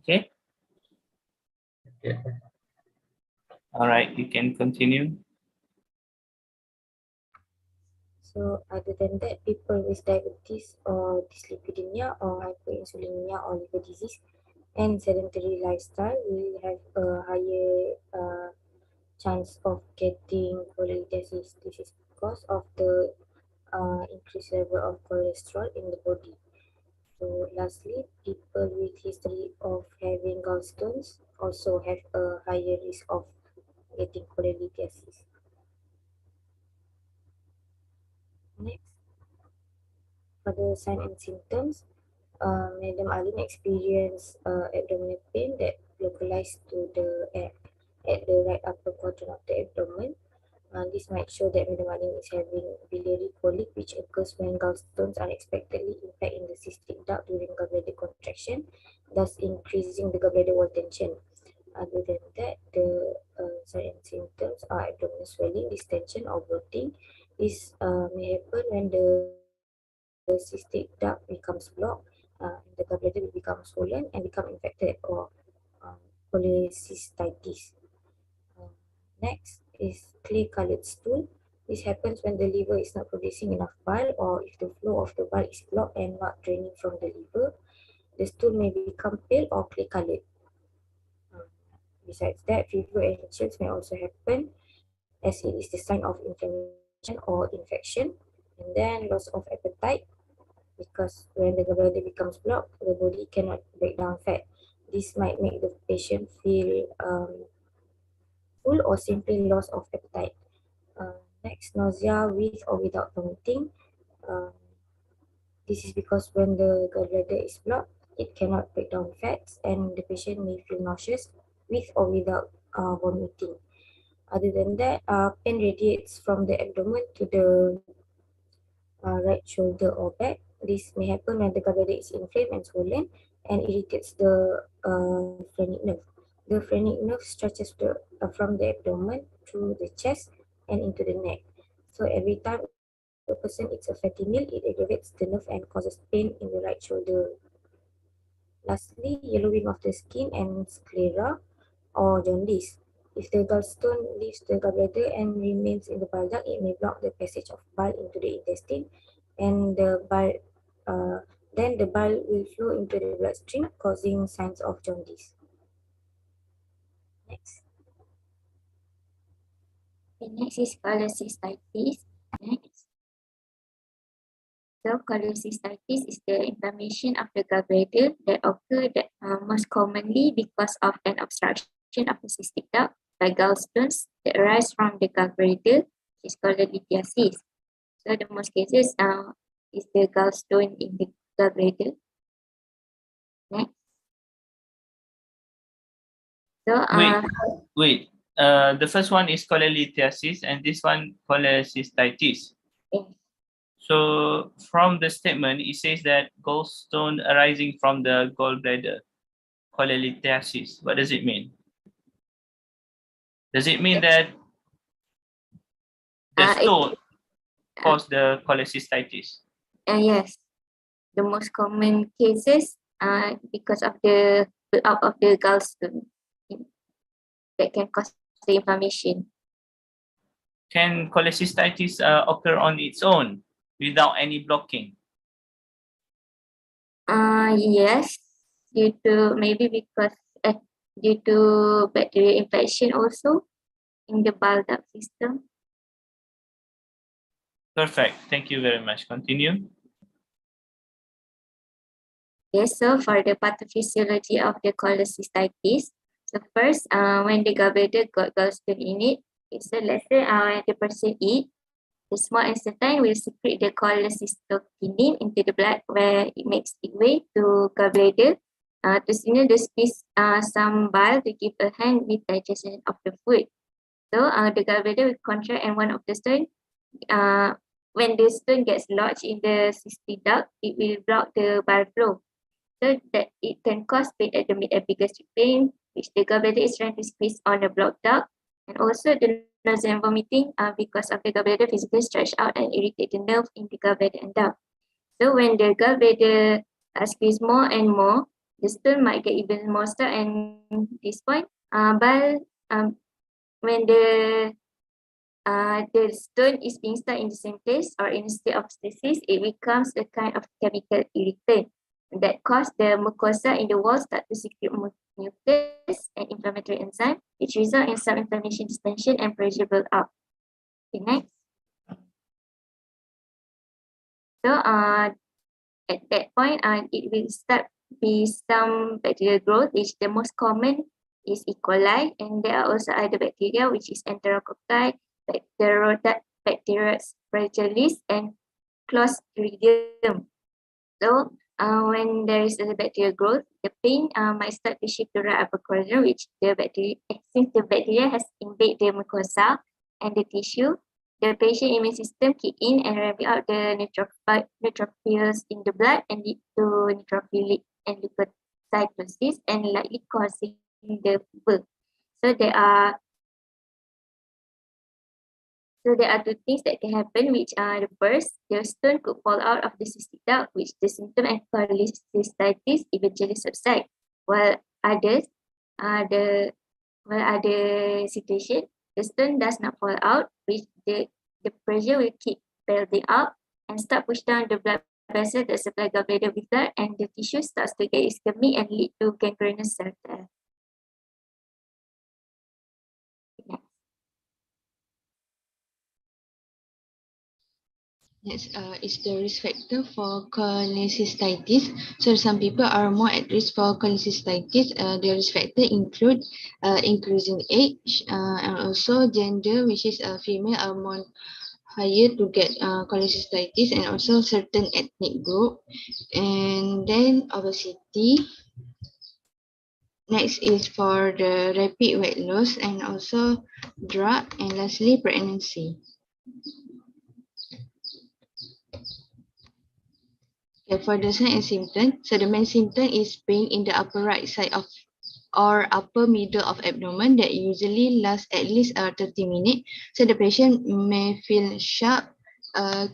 Okay. yeah. All right, you can continue. So other than that, people with diabetes or dyslipidemia or hyperinsulinemia or liver disease and sedentary lifestyle will have a higher chance of getting cholelithiasis. This is because of the increased level of cholesterol in the body. So lastly, people with history of having gallstones also have a higher risk of getting cholelithiasis. Next, for the sign and symptoms, Madam Alin experienced abdominal pain that localized to the at the right upper quadrant of the abdomen. This might show that Madam Alin is having biliary colic, which occurs when gallstones unexpectedly impact in the cystic duct during gallbladder contraction, thus increasing the gallbladder wall tension. Other than that, the signs and symptoms are abdominal swelling, distension, or bloating. This may happen when the cystic duct becomes blocked, the gallbladder will become swollen and become infected or um, cholecystitis. Uh, Next is clay-colored stool. This happens when the liver is not producing enough bile or if the flow of the bile is blocked and not draining from the liver. The stool may become pale or clay-colored. Uh, Besides that, fever and chills may also happen as it is the sign of inflammation or infection. And then loss of appetite because when the gallbladder becomes blocked, the body cannot break down fat. This might make the patient feel full or simply loss of appetite. Next, nausea with or without vomiting. Um, this is because when the gallbladder is blocked, it cannot break down fats and the patient may feel nauseous with or without vomiting. Other than that, pain radiates from the abdomen to the right shoulder or back. This may happen when the gallbladder is inflamed and swollen and irritates the phrenic nerve. The phrenic nerve stretches from the abdomen through the chest and into the neck. So every time a person eats a fatty meal, it aggravates the nerve and causes pain in the right shoulder. Lastly, yellowing of the skin and sclera or jaundice. If the gallstone leaves the gallbladder and remains in the bile duct, it may block the passage of bile into the intestine, and then the bile will flow into the bloodstream, causing signs of jaundice. Next. The next is cholecystitis. Next. So cholecystitis is the inflammation of the gallbladder that occur most commonly because of an obstruction of the cystic duct by gallstones that arise from the gallbladder, which is called lithiasis. So the most cases is the gallstone in the gallbladder. Next. So Wait. The first one is cholelithiasis and this one cholecystitis. yes. So from the statement, it says that gallstone arising from the gallbladder, cholelithiasis. What does it mean? Does it mean that the stone cause the cholecystitis? Yes. The most common cases because of the build-up of the gallstone that can cause the inflammation. Can cholecystitis occur on its own without any blocking? Yes, due to maybe because due to bacterial infection also in the bile duct system. Perfect. Thank you very much. Continue. Yes, so for the pathophysiology of the cholecystitis, so first, when the gallbladder got gallstone in it, so let's say when the person eat, the small intestine will secrete the cholecystokinin into the blood where it makes its way to gallbladder to signal the squeeze some bile to give a hand with digestion of the food. So the gallbladder will contract and one of the stone, when the stone gets lodged in the cystic duct, it will block the bile flow. So that it can cause pain at the mid-epigastric pain, which the gallbladder is trying to squeeze on the blocked duct, and also the nausea and vomiting because of the gallbladder physically stretch out and irritate the nerve in the gallbladder and duct. So when the gallbladder squeeze more and more, the stool might get even more stuck, and this point, bile when the the stone is being stored in the same place or in a state of stasis, it becomes a kind of chemical irritant that cause the mucosa in the wall start to secrete mucus and inflammatory enzyme, which result in some inflammation, distension, and pressure build up. Okay, next. So at that point, it will start be some bacterial growth, which the most common is E. coli, and there are also other bacteria, which is Enterococci, Bacteria fragilis, and Clostridium. So when there is a bacterial growth, the pain might start to shift to right upper corner, which the bacteria, since the bacteria has invaded the mucosa and the tissue, the patient immune system kick in and ramp out the neutrophils in the blood and lead to neutrophilic and leukocytosis and likely causing the fever. So there are two things that can happen, which are the first, the stone could fall out of the cystic duct, which the symptom and cholecystitis eventually subside. While other situation, the stone does not fall out, which the pressure will keep building up and start push down the blood vessel that supply gallbladder with blood, and the tissue starts to get ischemic and lead to gangrenous cell death. Yes, it's the risk factor for cholecystitis. So some people are more at risk for cholecystitis. The risk factor include increasing age and also gender, which is a female are more higher to get cholecystitis, and also certain ethnic group, and then obesity. Next is for the rapid weight loss and also drug, and lastly pregnancy. Okay, for the sign and symptom, so the main symptom is pain in the upper right side of or upper middle of abdomen that usually lasts at least 30 minutes. So the patient may feel sharp,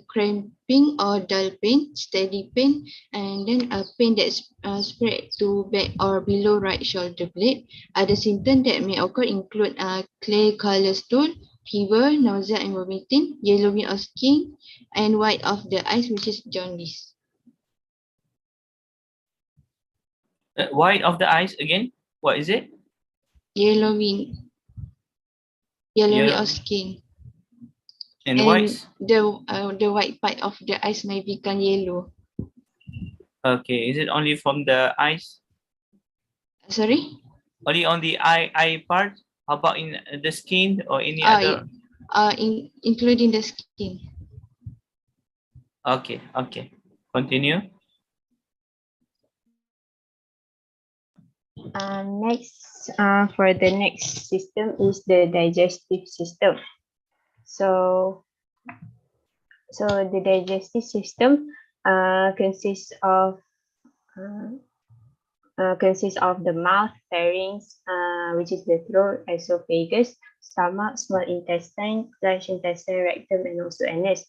cramping or dull pain, steady pain, and then a pain that's spread to back or below right shoulder blade. Other symptoms that may occur include clay color stool, fever, nausea and vomiting, yellowing of skin, and white of the eyes, which is jaundice. White of the eyes again? What is it? Yellowing of skin. And whites? The white part of the eyes may become yellow. Okay, is it only from the eyes? Sorry? Only on the eye part? How about in the skin or any other? Including the skin. Okay, okay. Continue. Next, for the next system is the digestive system. So the digestive system consists of the mouth, pharynx, which is the throat, esophagus, stomach, small intestine, large intestine, rectum, and also anus.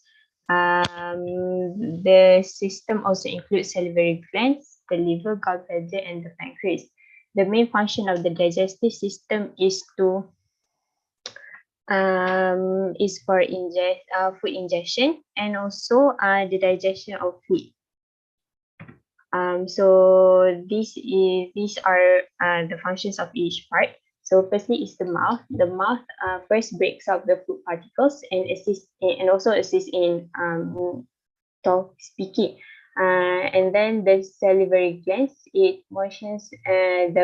The system also includes salivary glands, the liver, gallbladder, and the pancreas. The main function of the digestive system is for food ingestion and also the digestion of food. So these are the functions of each part. So firstly is the mouth. The mouth first breaks up the food particles and also assists in speaking. And then the salivary glands, it moistens and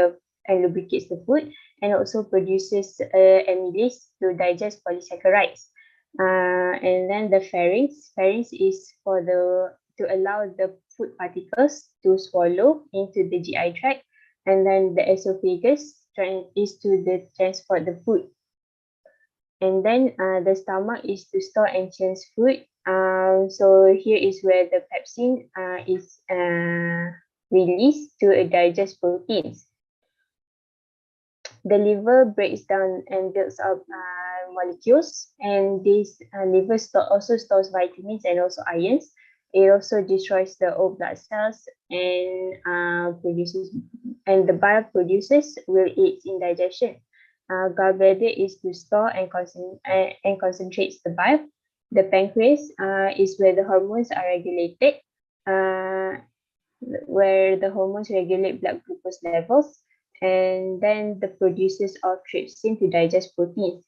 lubricates the food and also produces amylase to digest polysaccharides. And then the pharynx is to allow the food particles to swallow into the GI tract, and then the esophagus is to transport the food. And then the stomach is to store and change food. So here is where the pepsin is released to digest proteins. The liver breaks down and builds up molecules, and this liver also stores vitamins and also ions. It also destroys the old blood cells and the bile produces will aid in digestion. Gallbladder is to store and concentrates the bile. The pancreas is where the hormones are regulated, where the hormones regulate blood glucose levels, and then the producers of trypsin to digest proteins,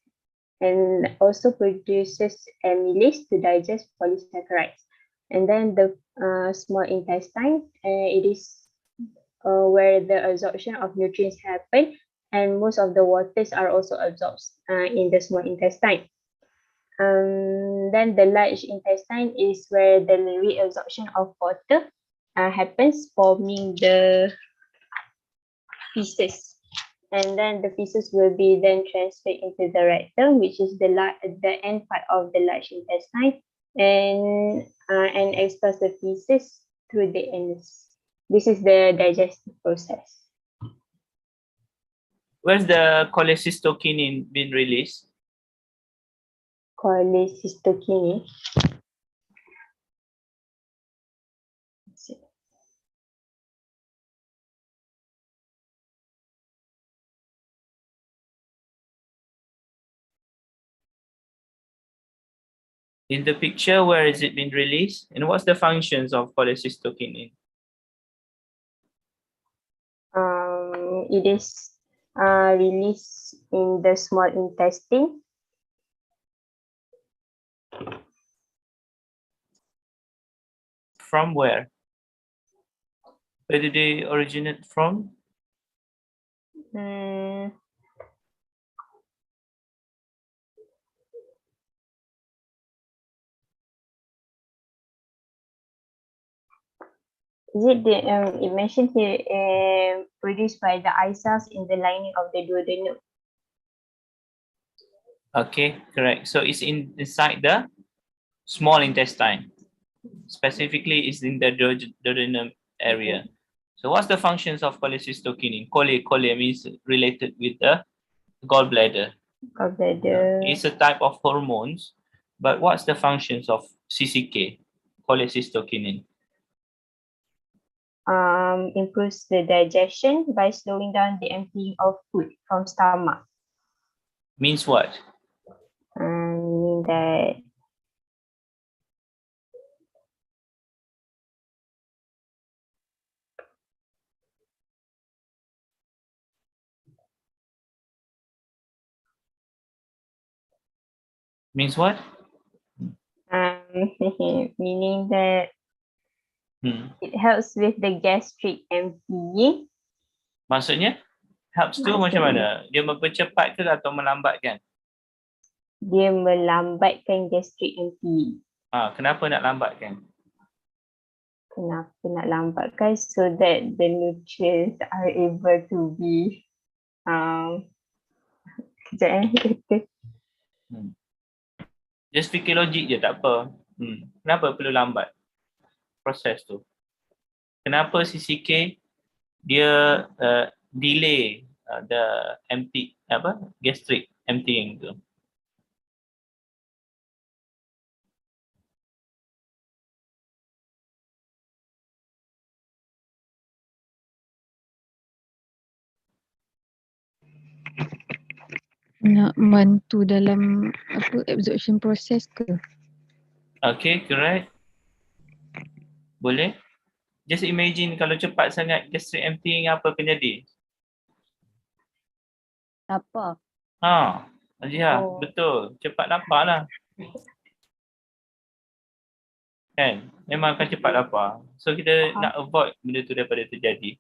and also produces amylase to digest polysaccharides. And then the small intestine, it is where the absorption of nutrients happen, and most of the waters are also absorbed in the small intestine. Then the large intestine is where the reabsorption of water happens, forming the feces. And then the feces will be then transferred into the rectum, which is the end part of the large intestine, and expels the feces through the anus. This is the digestive process. Where's the cholecystokinin been released? Cholecystokinin. In the picture, where is it been released? And what's the functions of cholecystokinin? It is released in the small intestine. From where? Where do they originate from? Is it the it mentioned here produced by the eye cells in the lining of the duodenum? Okay, correct. So it's inside the small intestine. Specifically, it's in the duodenum area. So what's the functions of cholecystokinin? Chole means related with the gallbladder. Gallbladder. It's a type of hormones, but what's the functions of CCK, cholecystokinin? Improves the digestion by slowing down the emptying of food from stomach. Means what? Meaning that Means what? meaning that it helps with the gastric emptying. Maksudnya? Helps tu macam mana? Dia mempercepat ke atau melambatkan? Dia melambatkan gastric emptying. Kenapa nak lambatkan? Kenapa nak lambatkan? So that the nutrients are able to be Just fikir logik je, tak apa. Kenapa perlu lambat proses tu? Kenapa CCK dia delay the gastric emptying tu? Nak bantu dalam absorption process ke? Okay, correct. Boleh? Just imagine kalau cepat sangat gastric emptying, apa akan jadi? Apa? Betul. Cepat lapar lah. Kan? Memang akan cepat lapar. So kita nak avoid benda tu daripada terjadi.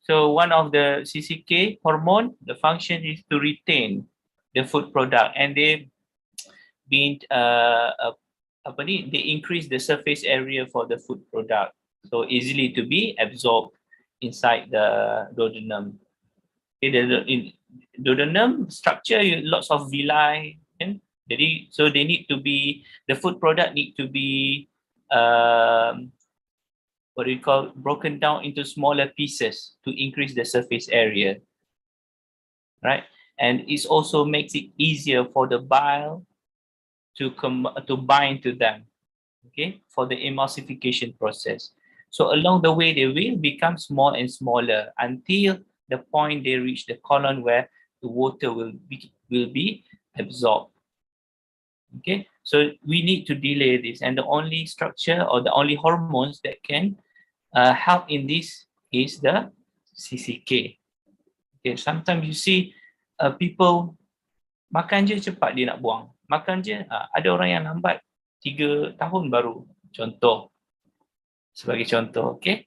So one of the CCK hormone, the function is to retain the food product, and they increase the surface area for the food product, so easily to be absorbed inside the duodenum. Okay, in duodenum structure, lots of villi, and so they need to be, the food product need to be broken down into smaller pieces to increase the surface area, right? And it also makes it easier for the bile to bind to them, okay, for the emulsification process. So along the way, they will become small and smaller until the point they reach the colon, where the water will be absorbed. Okay, so we need to delay this, and the only structure or the only hormones that can help in this is the CCK. Okay, sometimes you see people makan je cepat dia nak buang, makan je ada orang yang lambat 3 tahun baru, sebagai contoh. Okay,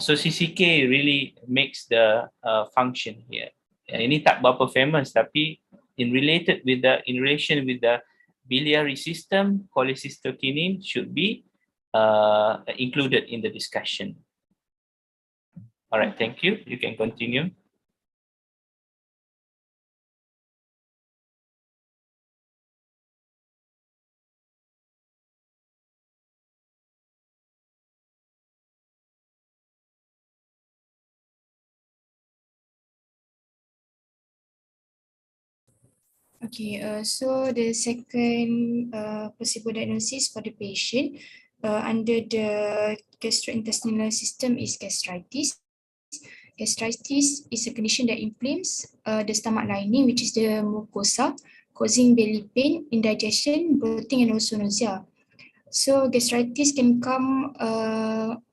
so CCK really makes the function here. Ini tak berapa famous, tapi in relation with the biliary system, cholecystokinin should be included in the discussion. All right, thank you. You can continue. Okay, so the second possible diagnosis for the patient under the gastrointestinal system is gastritis. Gastritis is a condition that inflames the stomach lining, which is the mucosa, causing belly pain, indigestion, bloating, and also nausea. So gastritis can come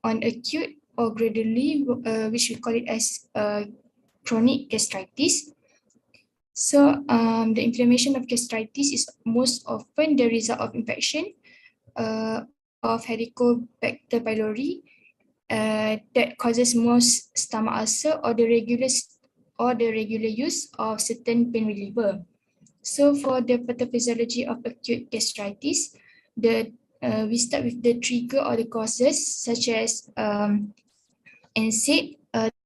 on acute or gradually, which we call it as chronic gastritis. So the inflammation of gastritis is most often the result of infection of Helicobacter pylori that causes most stomach ulcer or the regular use of certain pain reliever. So for the pathophysiology of acute gastritis, we start with the trigger or the causes such as NSAID.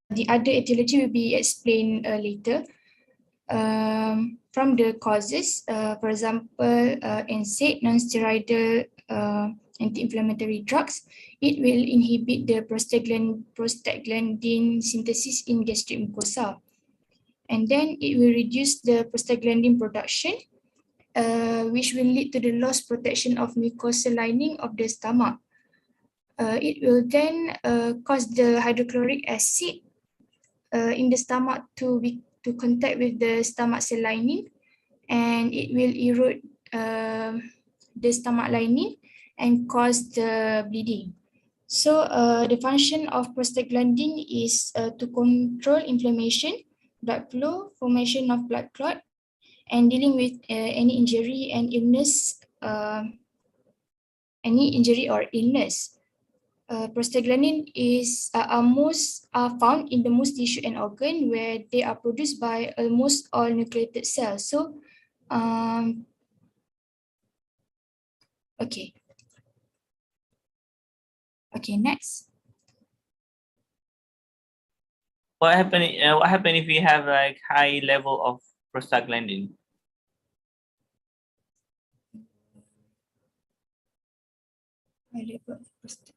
The other etiology will be explained later. From the causes, for example, NSAID, non-steroidal anti-inflammatory drugs, it will inhibit the prostaglandin synthesis in gastric mucosa. And then it will reduce the prostaglandin production, which will lead to the lost protection of mucosal lining of the stomach. It will then cause the hydrochloric acid in the stomach to contact with the stomach cell lining, and it will erode the stomach lining and cause the bleeding. So the function of prostaglandin is to control inflammation, blood flow, formation of blood clot, and dealing with any injury or illness. Prostaglandin are found in the most tissue and organ, where they are produced by almost all nucleated cells. So, okay, next. What happen if we have like high level of prostaglandin? High level of prostaglandin.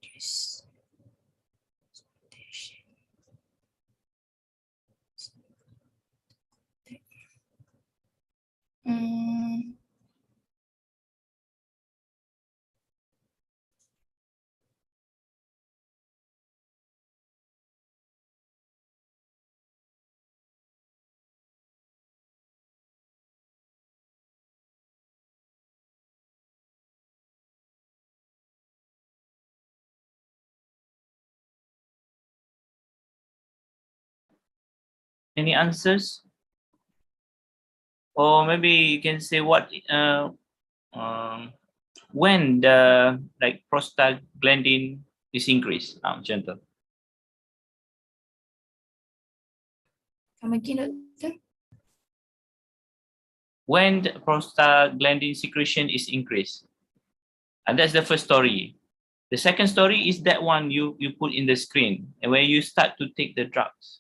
Yes. Any answers? Or maybe you can say what when the prostaglandin is increased. Gentle. Come again, doctor. When the prostaglandin secretion is increased, and that's the first story. The second story is that one you put in the screen, and when you start to take the drugs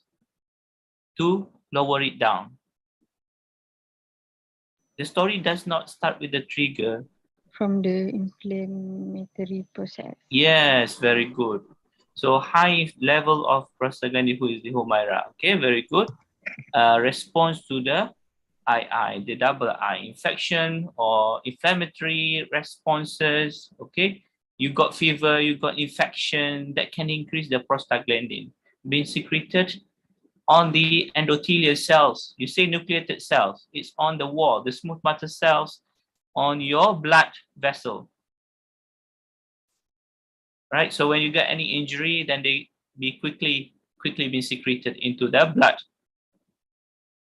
to lower it down. The story does not start with the trigger. From the inflammatory process. Yes, very good. So high level of prostaglandin, who is the Humaira. Okay, very good. Response to the II, the double I, infection or inflammatory responses, okay? You got fever, you got infection, that can increase the prostaglandin being secreted on the endothelial cells. You say nucleated cells, it's on the wall, the smooth matter cells on your blood vessel, right? So when you get any injury, then they be quickly be secreted into the blood.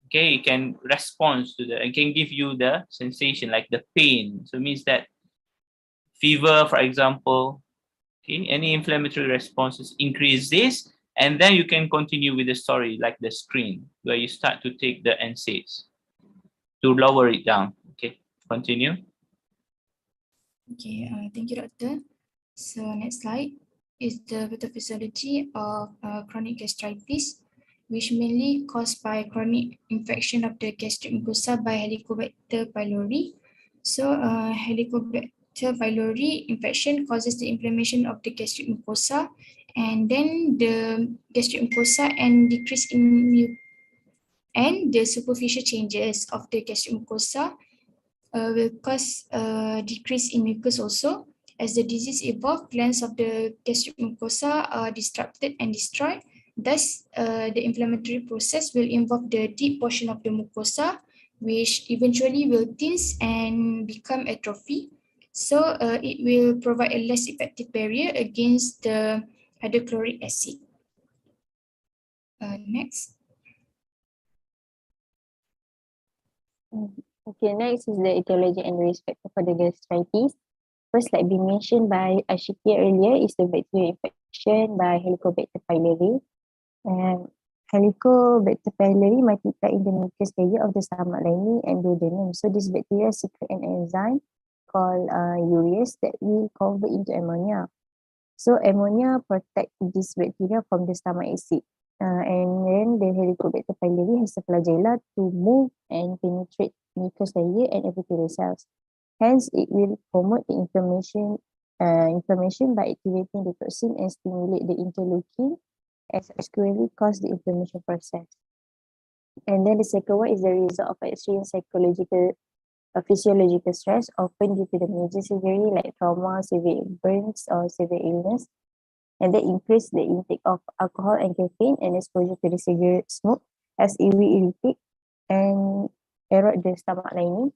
Okay, it can respond to the, it can give you the sensation like the pain. So it means that fever, for example, okay, any inflammatory responses increase this, and then you can continue with the story like the screen where you start to take the NSAIDs to lower it down. Okay, continue. Okay, thank you, Doctor. So next slide is the pathophysiology of chronic gastritis, which mainly caused by chronic infection of the gastric mucosa by Helicobacter pylori. So Helicobacter pylori infection causes the inflammation of the gastric mucosa, and then the gastric mucosa and decrease in and the superficial changes of the gastric mucosa will cause decrease in mucus also. As the disease evolves, glands of the gastric mucosa are disrupted and destroyed. Thus, the inflammatory process will involve the deep portion of the mucosa, which eventually will thin and become atrophy. So, it will provide a less effective barrier against the hydrochloric acid. Next. Okay, next is the etiology and risk factor for the gastritis. First, like being mentioned by Ashiki earlier, is the bacterial infection by Helicobacter pylori. And Helicobacter pylori multiply in the mucous layer of the stomach lining and duodenum. So this bacteria secrete an enzyme called urease that will convert into ammonia. So ammonia protect this bacteria from the stomach acid. And then the Helicobacter pylori has a flagella to move and penetrate mucous layer and epithelial cells. Hence, it will promote the inflammation by activating the toxin and stimulate the interleukin, and subsequently cause the inflammation process. And then the second one is the result of extreme psychological physiological stress, often due to the major surgery like trauma, severe burns, or severe illness. And that increase the intake of alcohol and caffeine and exposure to the cigarette smoke, as it will irritate and erode the stomach lining.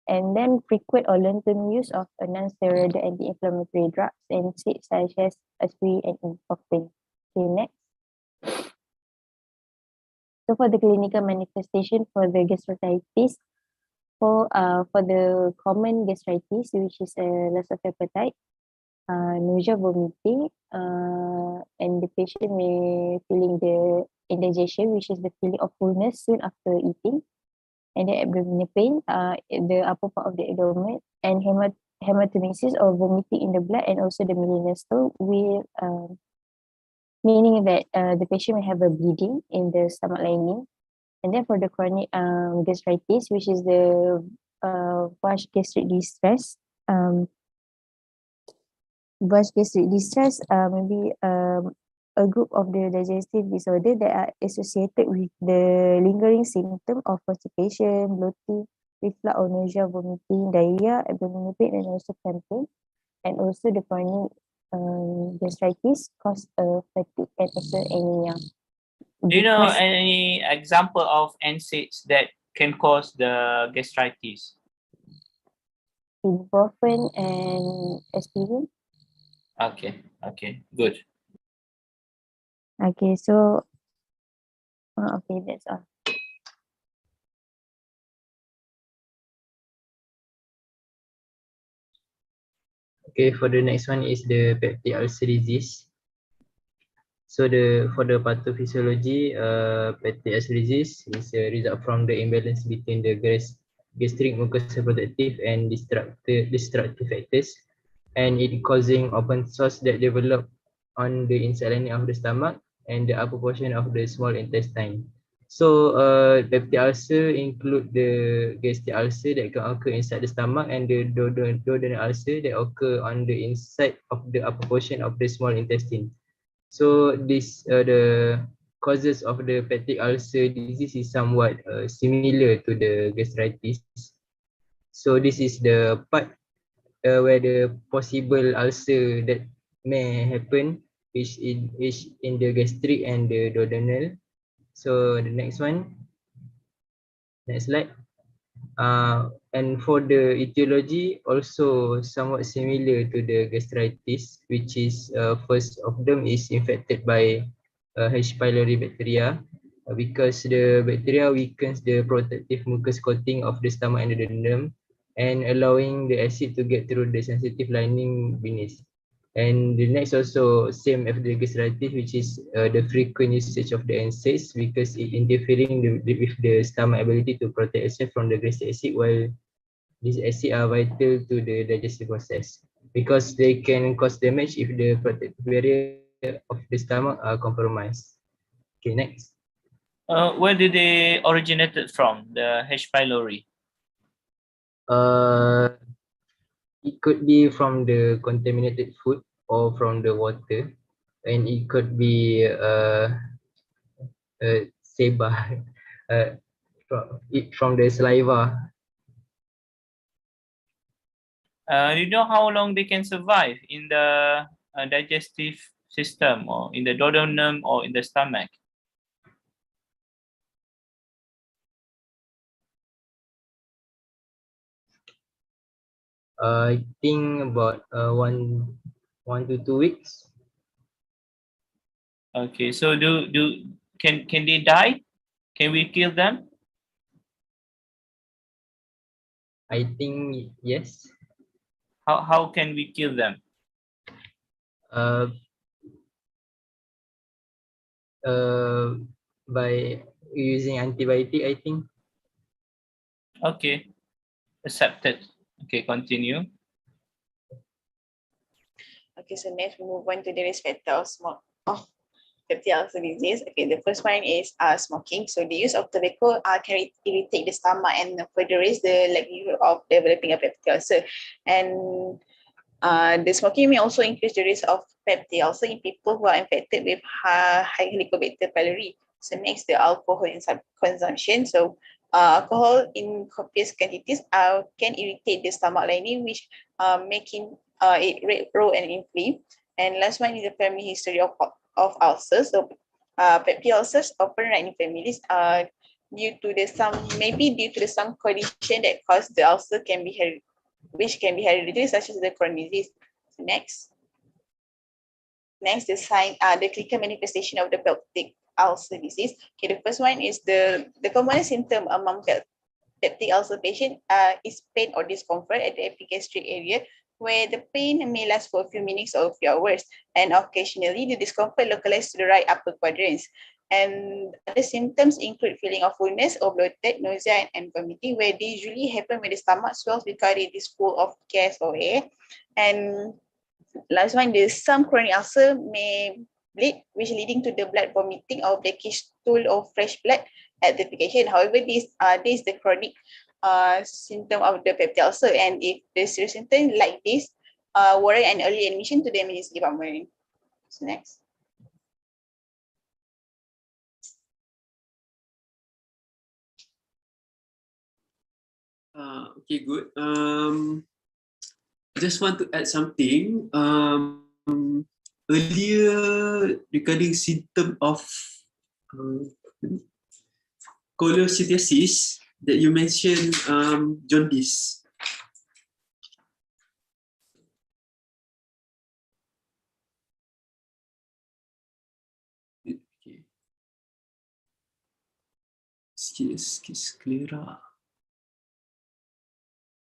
And then frequent or long-term use of a non-steroidal anti-inflammatory drugs and NSAIDs such as aspirin and ibuprofen. Okay, next. So for the clinical manifestation for the gastritis, for the common gastritis, which is loss of appetite, nausea, vomiting, and the patient may feeling the indigestion, which is the feeling of fullness soon after eating, and the abdominal pain, the upper part of the abdomen, and hematemesis or vomiting in the blood, and also the melanocyte will meaning that the patient may have a bleeding in the stomach lining. And then for the chronic gastritis, which is the vash gastric distress, maybe a group of the digestive disorder that are associated with the lingering symptom of constipation, bloating, reflux or nausea, vomiting, diarrhea, abdominal pain, and also cramping. And also the chronic gastritis cause fatigue and also anemia. Do you know any example of NSAIDs that can cause the gastritis? Ibuprofen and aspirin. Okay, good. Okay, so okay, that's all. Okay, for the next one is the peptic ulcer disease. So for the pathophysiology, peptic ulcer disease is a result from the imbalance between the gastric mucosal protective and destructive factors, and it causing open sores that develop on the inside lining of the stomach and the upper portion of the small intestine. So peptic ulcer include the gastric ulcer that can occur inside the stomach and the duodenal ulcer that occur on the inside of the upper portion of the small intestine. So this the causes of the peptic ulcer disease is somewhat similar to the gastritis. So this is the part where the possible ulcer that may happen, which in the gastric and the duodenal. So the next one, next slide. And for the etiology, also somewhat similar to the gastritis, which is first of them is infected by H. pylori bacteria, because the bacteria weakens the protective mucous coating of the stomach and the duodenum, and allowing the acid to get through the sensitive lining beneath. And the next also same as the gastritis, which is the frequent usage of the NSAIDs, because it interfering with the stomach ability to protect itself from the gastric acid, while these acid are vital to the digestive process, because they can cause damage if the protective barrier of the stomach are compromised. Okay, next. Where did they originated from, the H. pylori? It could be from the contaminated food or from the water, and it could be seba from the saliva. Do you know how long they can survive in the digestive system, or in the duodenum, or in the stomach? I think about 1 to 2 weeks. Okay, so can they die? Can we kill them? I think yes. How can we kill them? Uh, by using antibiotic, I think. Okay, accepted. Okay, continue. Okay, so next we move on to the risk factors of bacterial disease. Okay, the first one is smoking. So the use of tobacco can irritate the stomach and further raise the likelihood of developing a peptic ulcer. And the smoking may also increase the risk of peptic ulcer in people who are infected with high Helicobacter pylori. So next, the alcohol consumption. So alcohol in copious quantities can irritate the stomach lining, which making it red, raw, and inflamed. And last one is the family history of ulcers. So peptic ulcers often run in families due to some condition that cause the ulcer which can be hereditary, such as the Crohn's disease. So next, the sign, the clinical manifestation of the peptic ulcer disease. Okay, the first one is the commonest symptom among peptic ulcer patient is pain or discomfort at the epigastric area, where the pain may last for a few minutes or a few hours, and occasionally the discomfort localized to the right upper quadrants. And other symptoms include feeling of fullness or bloated, nausea, and vomiting, where they usually happen when the stomach swells because it is full of gas or air. And last one, some chronic ulcer may bleed, which leading to the blood vomiting or blackish stool or fresh blood at the application. However, this is the chronic symptom of the peptic ulcer, and if the serious symptom like this, warrant an early admission to the emergency department. So next. Okay, good. Just want to add something. Earlier regarding symptom of cholecystitis that you mentioned, jaundice. Okay. Sclera.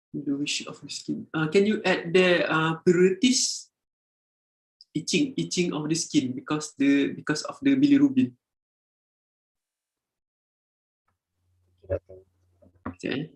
Bluish of the skin. Can you add the pruritus? Itching of the skin because of the bilirubin. Okay.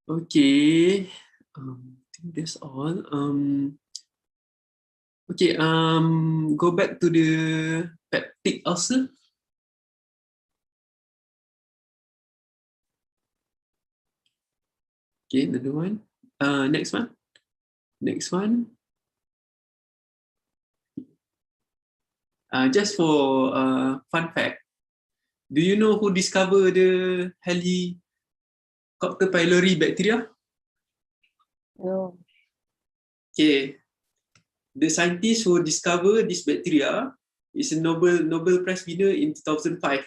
Okay. I think that's all. Okay. Go back to the peptic ulcer. Okay, another one. Next one. Next one. Just for fun fact, do you know who discovered the Helicobacter pylori bacteria? No. Okay, the scientist who discovered this bacteria is a Nobel Prize winner in 2005.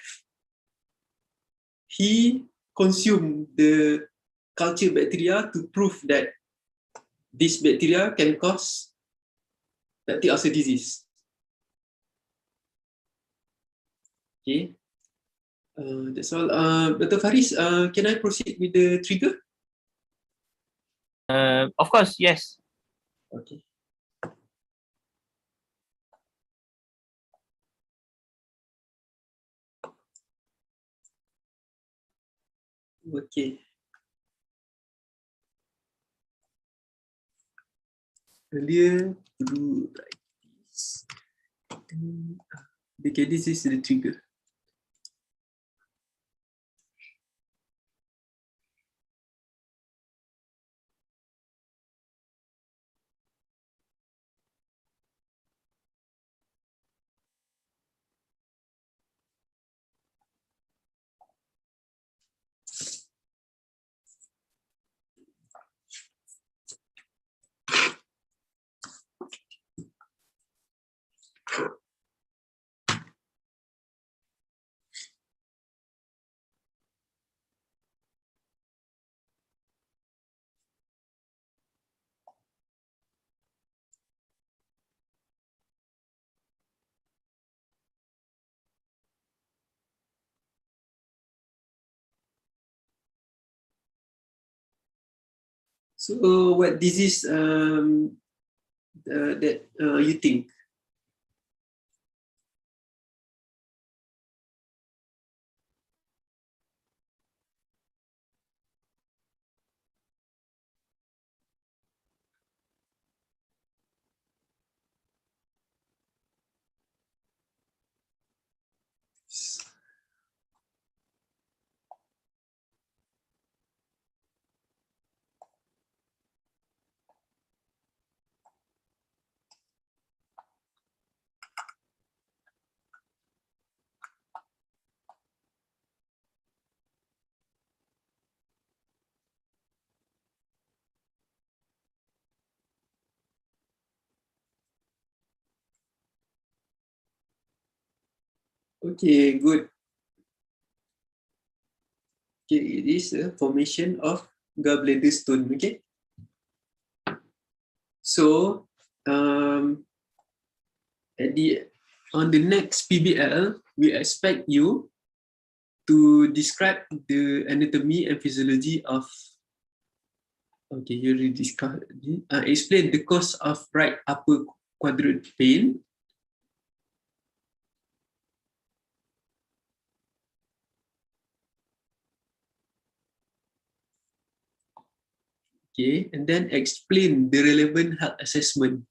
He consumed the culture bacteria to prove that this bacteria can cause peptic ulcer disease. Okay, that's all. Dr. Faris, can I proceed with the trigger? Of course, yes. Okay. Okay. Earlier to do like this. Okay, this is the trigger. So what disease that you think? Okay, good. Okay, it is a formation of gallbladder stone. Okay. So on the next PBL, we expect you to describe the anatomy and physiology of. Okay, you already discussed. Explain the cause of right upper quadrant pain. Okay, and then explain the relevant health assessment.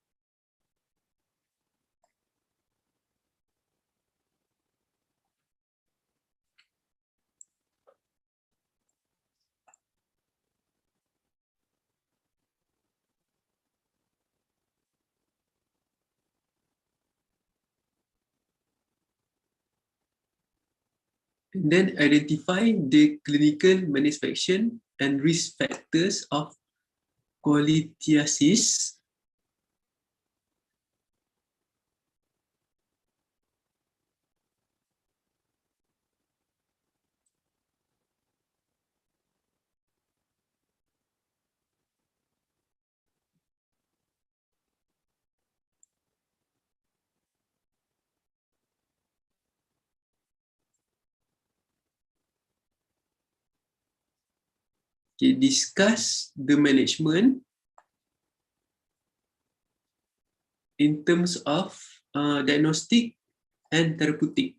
And then identify the clinical manifestation and risk factors of cholelithiasis. Okay, discuss the management in terms of diagnostic and therapeutic.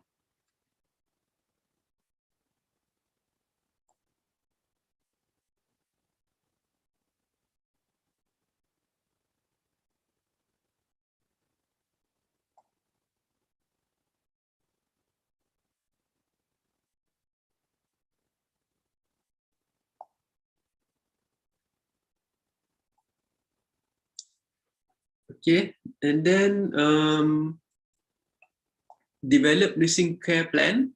Okay, and then develop nursing care plan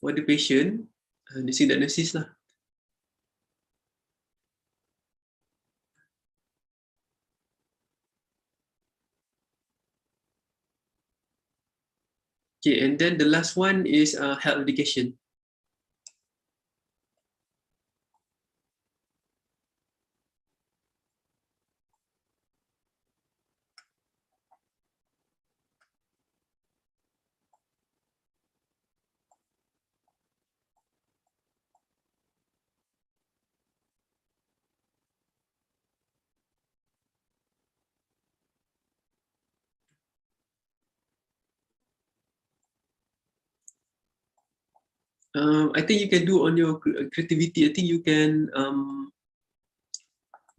for the patient, nursing diagnosis lah. Okay, and then the last one is health education. I think you can do on your creativity. I think you can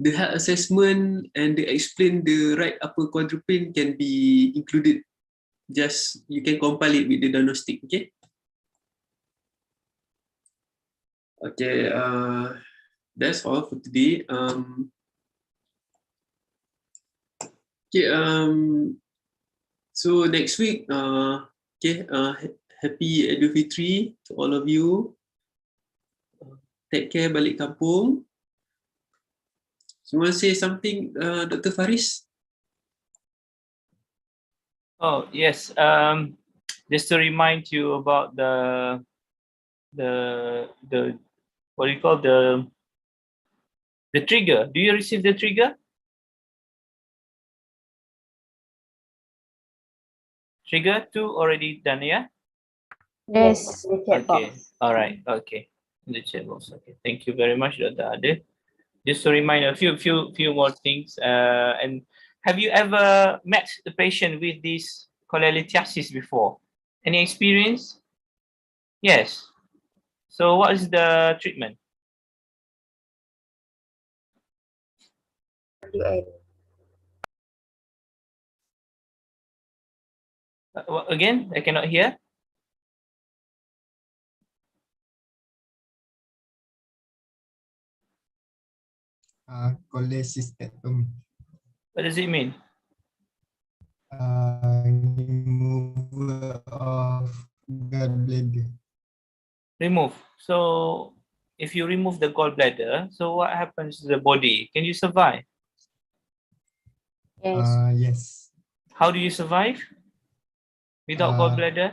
the health assessment and the explain the right upper quadruped can be included. Just you can compile it with the diagnostic. Okay. Okay. That's all for today. Okay. So next week. Okay. Happy Idul Fitri to all of you. Take care balik kampung. You want to say something, Dr. Faris? Oh yes. Just to remind you about the what do you call the trigger? Do you receive the trigger? Trigger 2 already done, yeah? Yes, the chat Okay. box. All right. Okay. In the chat box. Okay. Thank you very much, Dr. Ade. Just to remind a few more things. And have you ever met the patient with this cholelithiasis before? Any experience? Yes. So what is the treatment? Again, I cannot hear. Cholecystectomy. What does it mean? Removal of gallbladder. Remove. So if you remove the gallbladder, so what happens to the body? Can you survive? Yes. Yes. How do you survive without gallbladder?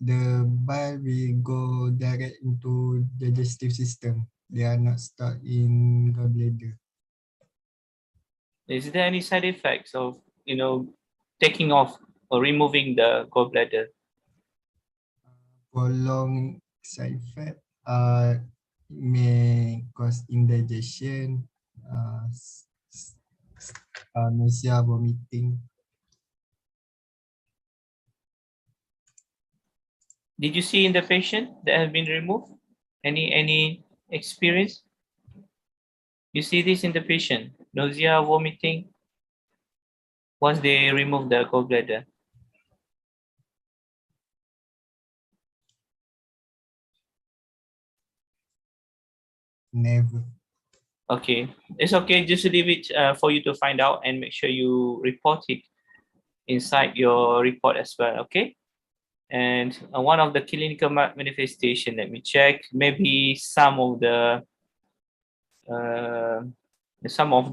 The bile will go direct into digestive system. They are not stuck in gallbladder. Is there any side effects of taking off or removing the gallbladder? Prolonged side effect may cause indigestion, nausea, vomiting. Did you see in the patient that have been removed? Any experience? You see this in the patient, nausea, vomiting, once they remove the gallbladder. Never. Okay, it's okay. Just leave it for you to find out and make sure you report it inside your report as well. Okay. And one of the clinical manifestation, let me check. Maybe some of the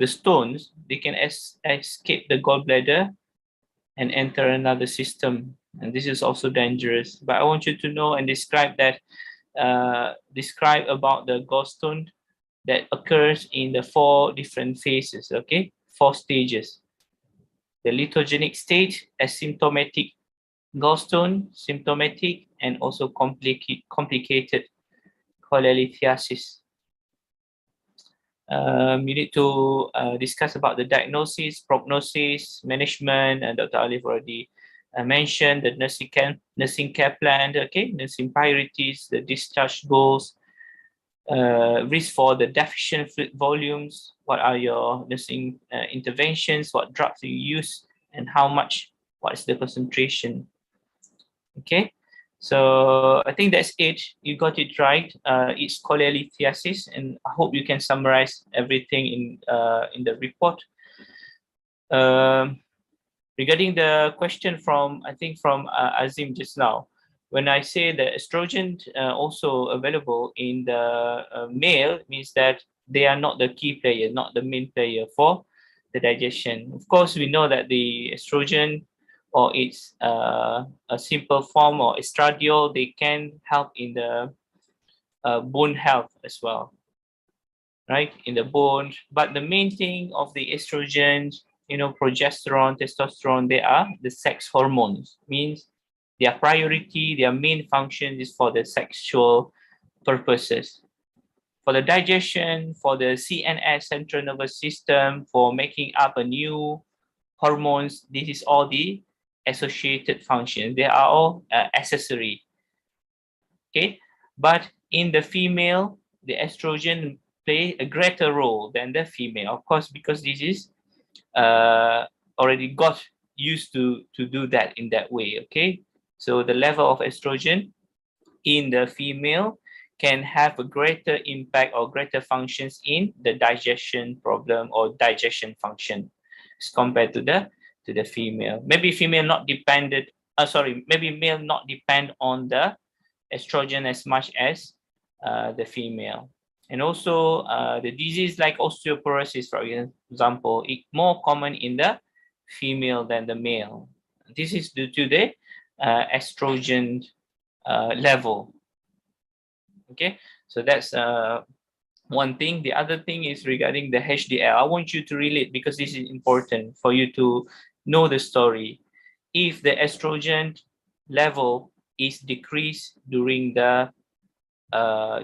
stones, they can escape the gallbladder and enter another system, and this is also dangerous. But I want you to know and describe about the gallstone that occurs in the 4 different phases. Okay, 4 stages: the lithogenic state, asymptomatic gallstone, symptomatic, and also complicated cholelithiasis. You need to discuss about the diagnosis, prognosis, management, and Dr. Alif already mentioned the nursing care plan, okay, nursing priorities, the discharge goals, risk for the deficient fluid volumes, what are your nursing interventions, what drugs do you use, and how much, what is the concentration. Okay, So I think that's it. You got it right. It's cholelithiasis, and I hope you can summarize everything in the report. Regarding the question from, I think from Azim just now, when I say the estrogen also available in the male, means that they are not the key player, not the main player for the digestion. Of course, we know that the estrogen or its a simple form or estradiol, they can help in the bone health as well, right? In the bones. But the main thing of the estrogens, you know, progesterone, testosterone, they are the sex hormones. Means their priority, their main function is for the sexual purposes. For the digestion, for the CNS, central nervous system, for making up a new hormones, this is all the associated functions. They are all accessory. Okay, but in the female, the estrogen play a greater role than the female, of course, because this is already got used to do that in that way. Okay, so the level of estrogen in the female can have a greater impact or greater functions in the digestion problem or digestion function as compared to the female. Maybe female not dependent, maybe male not depend on the estrogen as much as the female. And also the disease like osteoporosis, for example, it's more common in the female than the male. This is due to the estrogen level. Okay, so that's one thing. The other thing is regarding the HDL. I want you to relate because this is important for you to know the story. If the estrogen level is decreased during the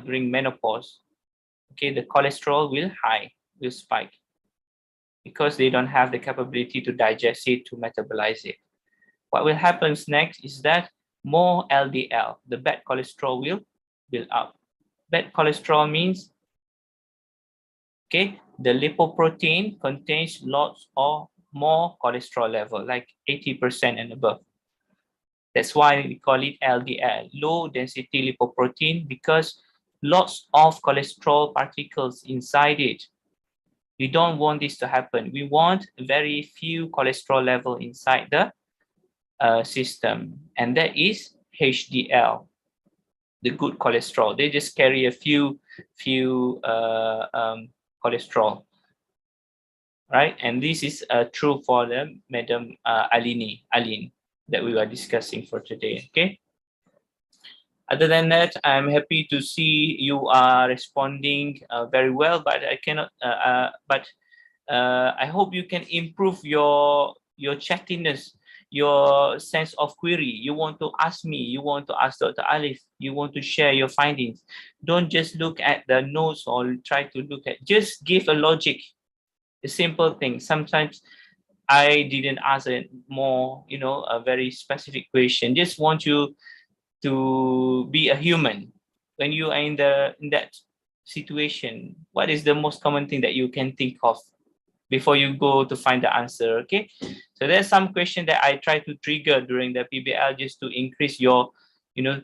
during menopause, okay, the cholesterol will spike because they don't have the capability to digest it, to metabolize it. What will happen next is that more LDL, the bad cholesterol, will build up. Bad cholesterol means, okay, the lipoprotein contains lots or more cholesterol level, like 80% and above. That's why we call it LDL, low density lipoprotein, because lots of cholesterol particles inside it. We don't want this to happen. We want very few cholesterol level inside the system, and that is HDL, the good cholesterol. They just carry a few cholesterol, right? And this is true for the Madam Aline that we were discussing for today. Okay. Other than that, I'm happy to see you are responding very well, but I cannot. I hope you can improve your chattiness, your sense of query. You want to ask me, you want to ask Dr. Alif, you want to share your findings. Don't just look at the notes or try to look at, just give a logic, a simple thing. Sometimes I didn't ask a more, you know, a very specific question. Just want you to be a human. When you are in that situation, what is the most common thing that you can think of before you go to find the answer? Okay, so there's some question that I try to trigger during the PBL just to increase your, you know,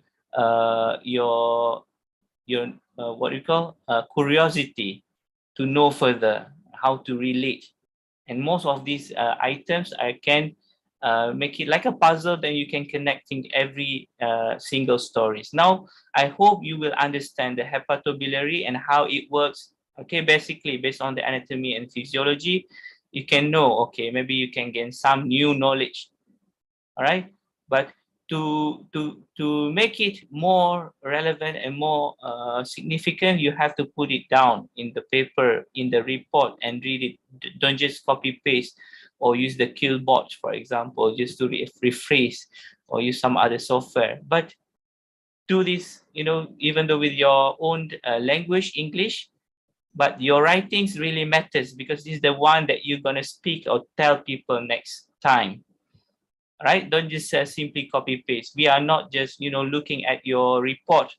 your what you call curiosity to know further how to relate. And most of these items I can make it like a puzzle, then you can connecting every single stories. Now I hope you will understand the hepatobiliary and how it works. Okay, basically based on the anatomy and physiology, you can know, okay, maybe you can gain some new knowledge. All right, but to make it more relevant and more significant, you have to put it down in the paper, in the report, and read it. Don't just copy paste or use the Killbot, for example, just to rephrase, or use some other software. But do this, you know, even though with your own language, English, but your writings really matters because this is the one that you're gonna speak or tell people next time. Right? Don't just simply copy paste. We are not just, you know, looking at your report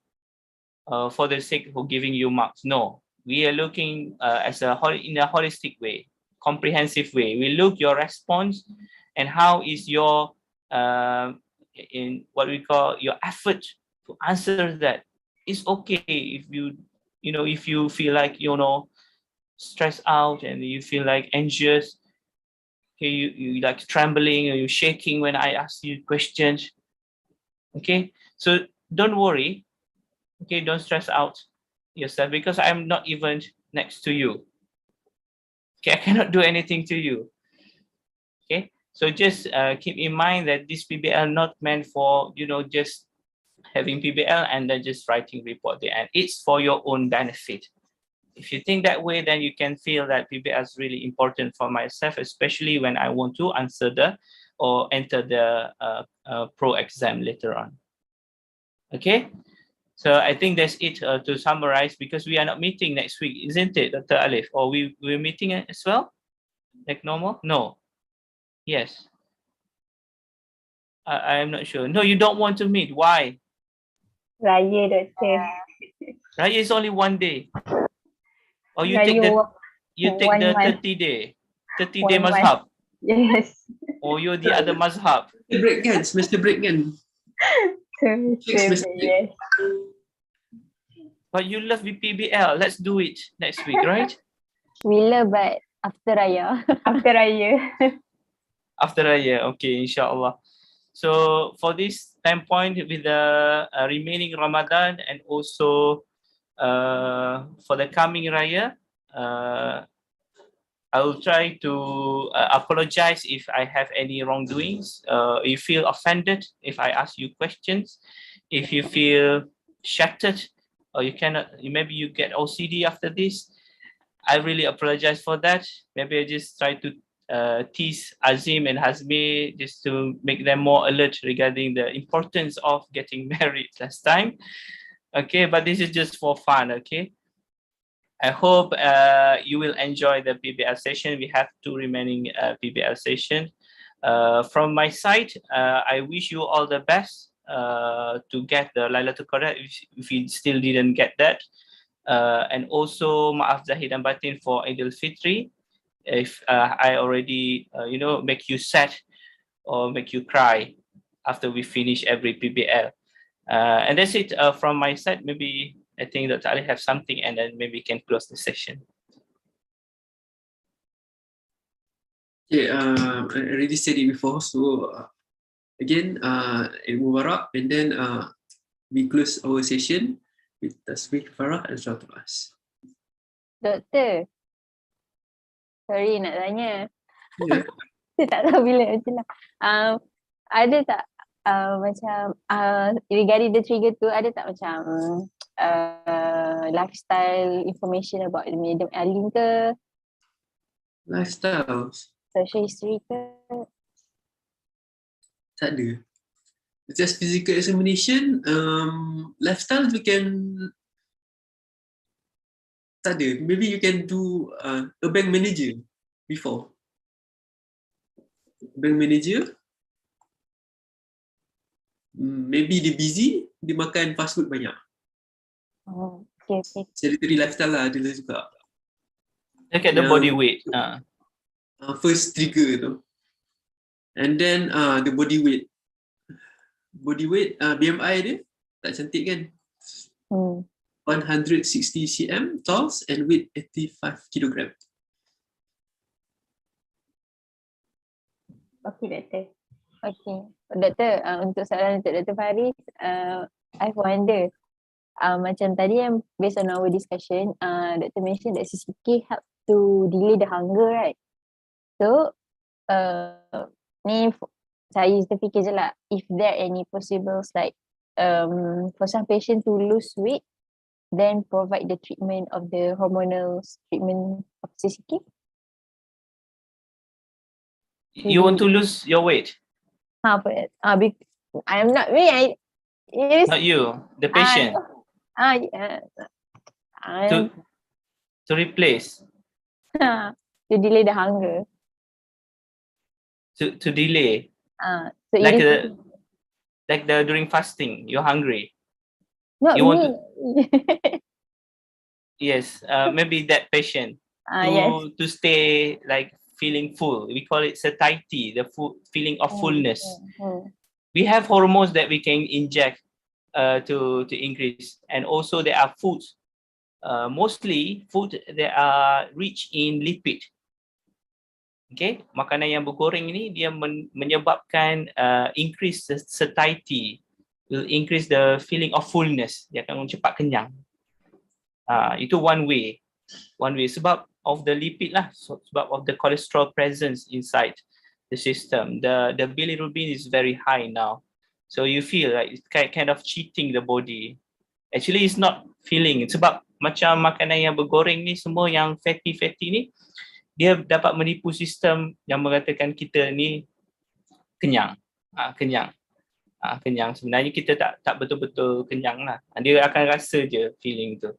for the sake of giving you marks. No, we are looking in a holistic way, comprehensive way. We look your response and how is your in what we call your effort to answer that. It's okay if if you feel like, stressed out and you feel like anxious. Okay, you like trembling or you're shaking when I ask you questions. Okay, so don't worry. Okay, don't stress out yourself because I'm not even next to you. Okay, I cannot do anything to you. Okay, so just keep in mind that this PBL not meant for just having PBL and then just writing report there, and it's for your own benefit. If you think that way, then you can feel that PBL is really important for myself, especially when I want to answer or enter the pro exam later on. Okay, so I think that's it to summarize, because we are not meeting next week, isn't it, Dr. Alif? Or we're meeting as well, like normal? No. Yes. I'm not sure. No, you don't want to meet. Why? Raya, Doktor. Raya is only one day. Or you Raya take the one month. 30-day 1 month. mazhab. Yes. Or you're the other mazhab. Semester break kan? Semester, yes. But you love PBL. Let's do it next week, right? We love, but after Raya. After Raya. After Raya, okay, inshallah. So for this time point with the remaining Ramadan and also for the coming Raya, I will try to apologize if I have any wrongdoings. You feel offended if I ask you questions, if you feel shattered, or maybe you get OCD after this. I really apologize for that. Maybe I just try to tease Azim and Hazmi just to make them more alert regarding the importance of getting married last time. Okay, but this is just for fun, okay? I hope you will enjoy the PBL session. We have 2 remaining PBL sessions. From my side, I wish you all the best to get the Lailatul Qadar if you still didn't get that. And also, maaf zahir dan batin for Idul Fitri if I already make you sad or make you cry after we finish every PBL. And that's it from my side. Maybe I think that I have something, and then maybe we can close the session. Okay, I already said it before. So again, Eid Mubarak, and then we close our session with Tasbih, Farah, and Salatul As. Doktor. Sorry nak tanya. Yeah. Saya tak tahu bila macam lah. Ada tak macam regarding the trigger tu, ada tak macam lifestyle information about the medium alin ke? Lifestyle? Social history ke? Tak ada. Just physical examination, lifestyle we can, tak ada. Maybe you can do a bank manager before. Bank manager, maybe dia busy, dia makan fast food banyak. Oh, okay. Sedentary lifestyle lah dia juga. Look at the body weight. First trigger tu. And then the body weight. Body weight, BMI dia tak cantik kan? 160 cm tall and weight 85 kg. Okay, Doktor. Okay. Doktor, untuk soalan untuk Dr. Faris, I wonder, macam tadi yang based on our discussion, Dr. mentioned that CCK help to delay the hunger, right? So, ni saya terfikir je lah, if there any possibles like for some patient to lose weight, then provide the treatment of the hormonal treatment of CCK. You want to lose your weight? I'm not me. Not you, the patient. To replace. To delay the hunger. To delay. So like during fasting, you're hungry. Not you me. Want to, yes, maybe that patient to stay like feeling full. We call it satiety, the feeling of fullness. We have hormones that we can inject to increase, and also there are foods, mostly food that are rich in lipid. Okay, makanan yang bergoreng ini dia menyebabkan increase the satiety, will increase the feeling of fullness, dia akan cepat kenyang. Itu one way sebab of the lipid lah, sebab of the cholesterol presence inside the system. The bilirubin is very high now, so you feel like it's kind of cheating the body. Actually it's not feeling, sebab macam makanan yang bergoreng ni semua yang fatty ni, dia dapat menipu sistem yang mengatakan kita ni kenyang. Kenyang. Sebenarnya kita tak betul-betul kenyang lah. Dia akan rasa je feeling tu.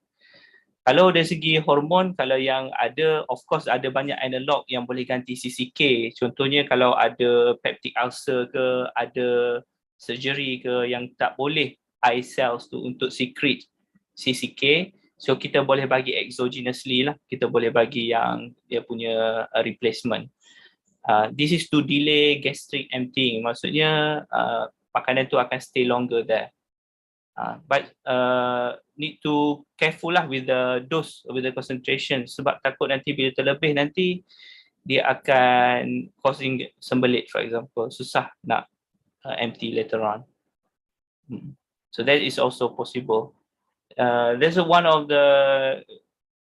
Kalau dari segi hormon, kalau yang ada, of course ada banyak analog yang boleh ganti CCK. Contohnya kalau ada peptic ulcer ke, ada surgery ke yang tak boleh eye cells tu untuk secrete CCK, so kita boleh bagi exogenously lah. Kita boleh bagi yang dia punya replacement. This is to delay gastric emptying. Maksudnya makanan tu akan stay longer there. But need to careful lah with the dose, with the concentration, sebab takut nanti bila terlebih nanti dia akan causing sembelit, for example, susah nak empty later on. So that is also possible. There's one of the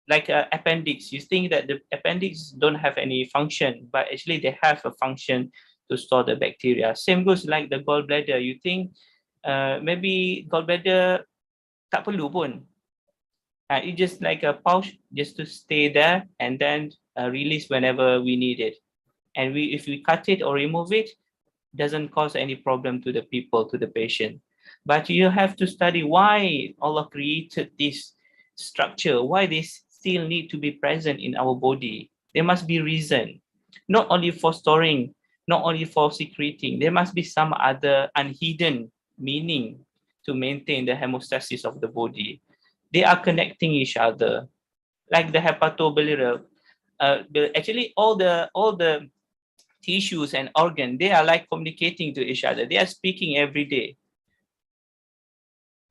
like appendix. You think that the appendix don't have any function, but actually they have a function to store the bacteria. Same goes like the gallbladder. You think maybe gallbladder tak perlu pun. It's just like a pouch just to stay there and then release whenever we need it. And if we cut it or remove it, doesn't cause any problem to the people, to the patient. But you have to study why Allah created this structure, why they still need to be present in our body. There must be reason, not only for storing, not only for secreting. There must be some other unhidden meaning to maintain the hemostasis of the body. They are connecting each other, like the hepatobiliary. Actually, all the tissues and organs, they are like communicating to each other. They are speaking every day,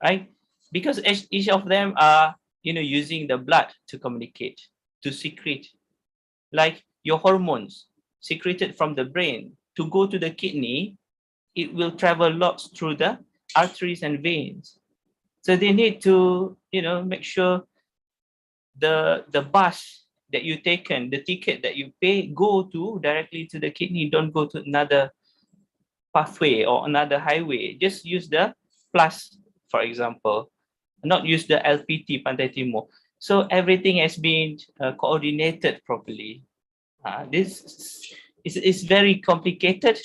right? Because each of them are, using the blood to communicate, to secrete. Like your hormones secreted from the brain to go to the kidney, it will travel lots through the arteries and veins. So they need to, make sure the bus that you taken, the ticket that you pay, go to directly to the kidney. Don't go to another pathway or another highway. Just use the plus, for example, not use the LPT Pantai Timur. So everything has been coordinated properly. This is very complicated,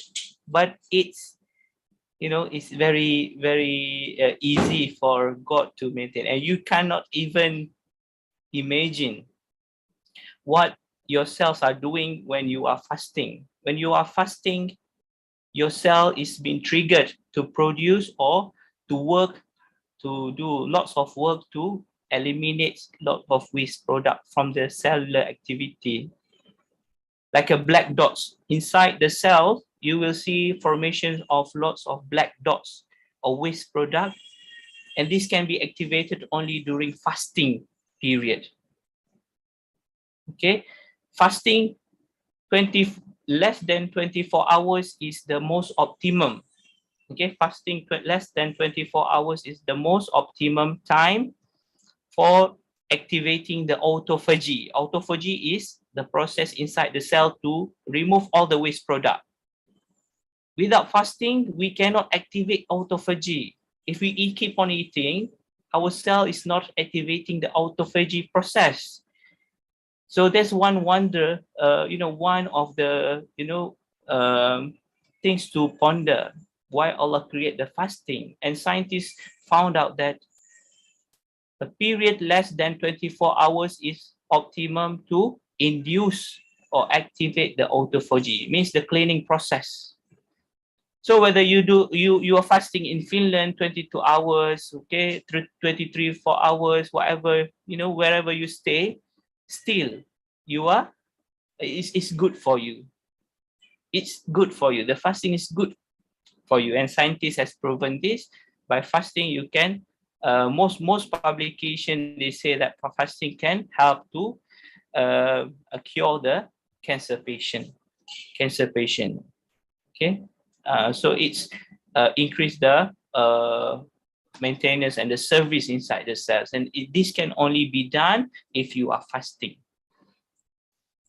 but it's very, very easy for God to maintain. And you cannot even imagine what your cells are doing when you are fasting. When you are fasting, your cell is being triggered to produce or to work, to do lots of work to eliminate lot of waste product from the cellular activity. Like a black dots inside the cell, you will see formation of lots of black dots or waste product, and this can be activated only during fasting period. Okay, fasting less than 24 hours is the most optimum. Okay, fasting less than 24 hours is the most optimum time for activating the autophagy. Autophagy is the process inside the cell to remove all the waste product. Without fasting, we cannot activate autophagy. If we keep on eating, our cell is not activating the autophagy process. So that's one wonder, one of the, things to ponder, why Allah created the fasting. And scientists found out that a period less than 24 hours is optimum to induce or activate the autophagy, means the cleaning process. So whether you are fasting in Finland 22 hours, okay, 23, 4 hours, whatever, wherever you stay, still it's good for you. It's good for you. The fasting is good for you. And scientists has proven this. By fasting, you can, most publication, they say that fasting can help to cure the cancer patient. Okay, so it's increase the maintenance and the service inside the cells, and this can only be done if you are fasting.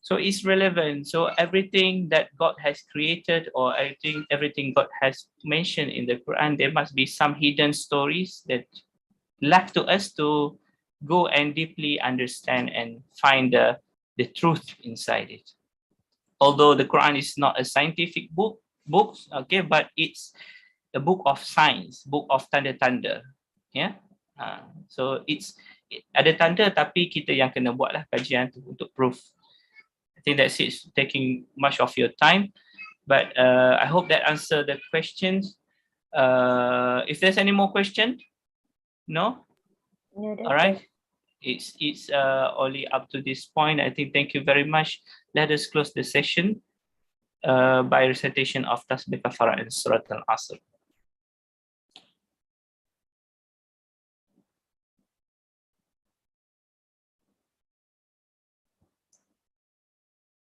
So it's relevant. So everything that God has created, or everything God has mentioned in the Quran, there must be some hidden stories that left to us to go and deeply understand and find the truth inside it. Although the Quran is not a scientific book, okay, but it's a book of science, book of tanda-tanda. Yeah. So ada tanda, tapi kita yang kena buatlah kajian untuk proof. I think that's it, taking much of your time, but I hope that answer the questions. If there's any more question, no? No, All right. It's only up to this point. I think, thank you very much. Let us close the session by recitation of Tasbih Kafarah and Surat Al-Asr.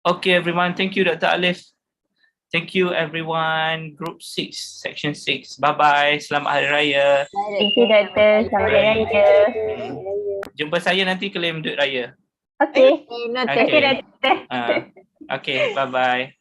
Okay, everyone. Thank you, Dr. Alif. Thank you, everyone. Group 6, Section 6. Bye-bye. Selamat Hari Raya. Thank you, Doctor. Selamat Hari Raya. Jumpa saya nanti klaim duit raya. Okay. Okay, Doctor. Okay, bye-bye.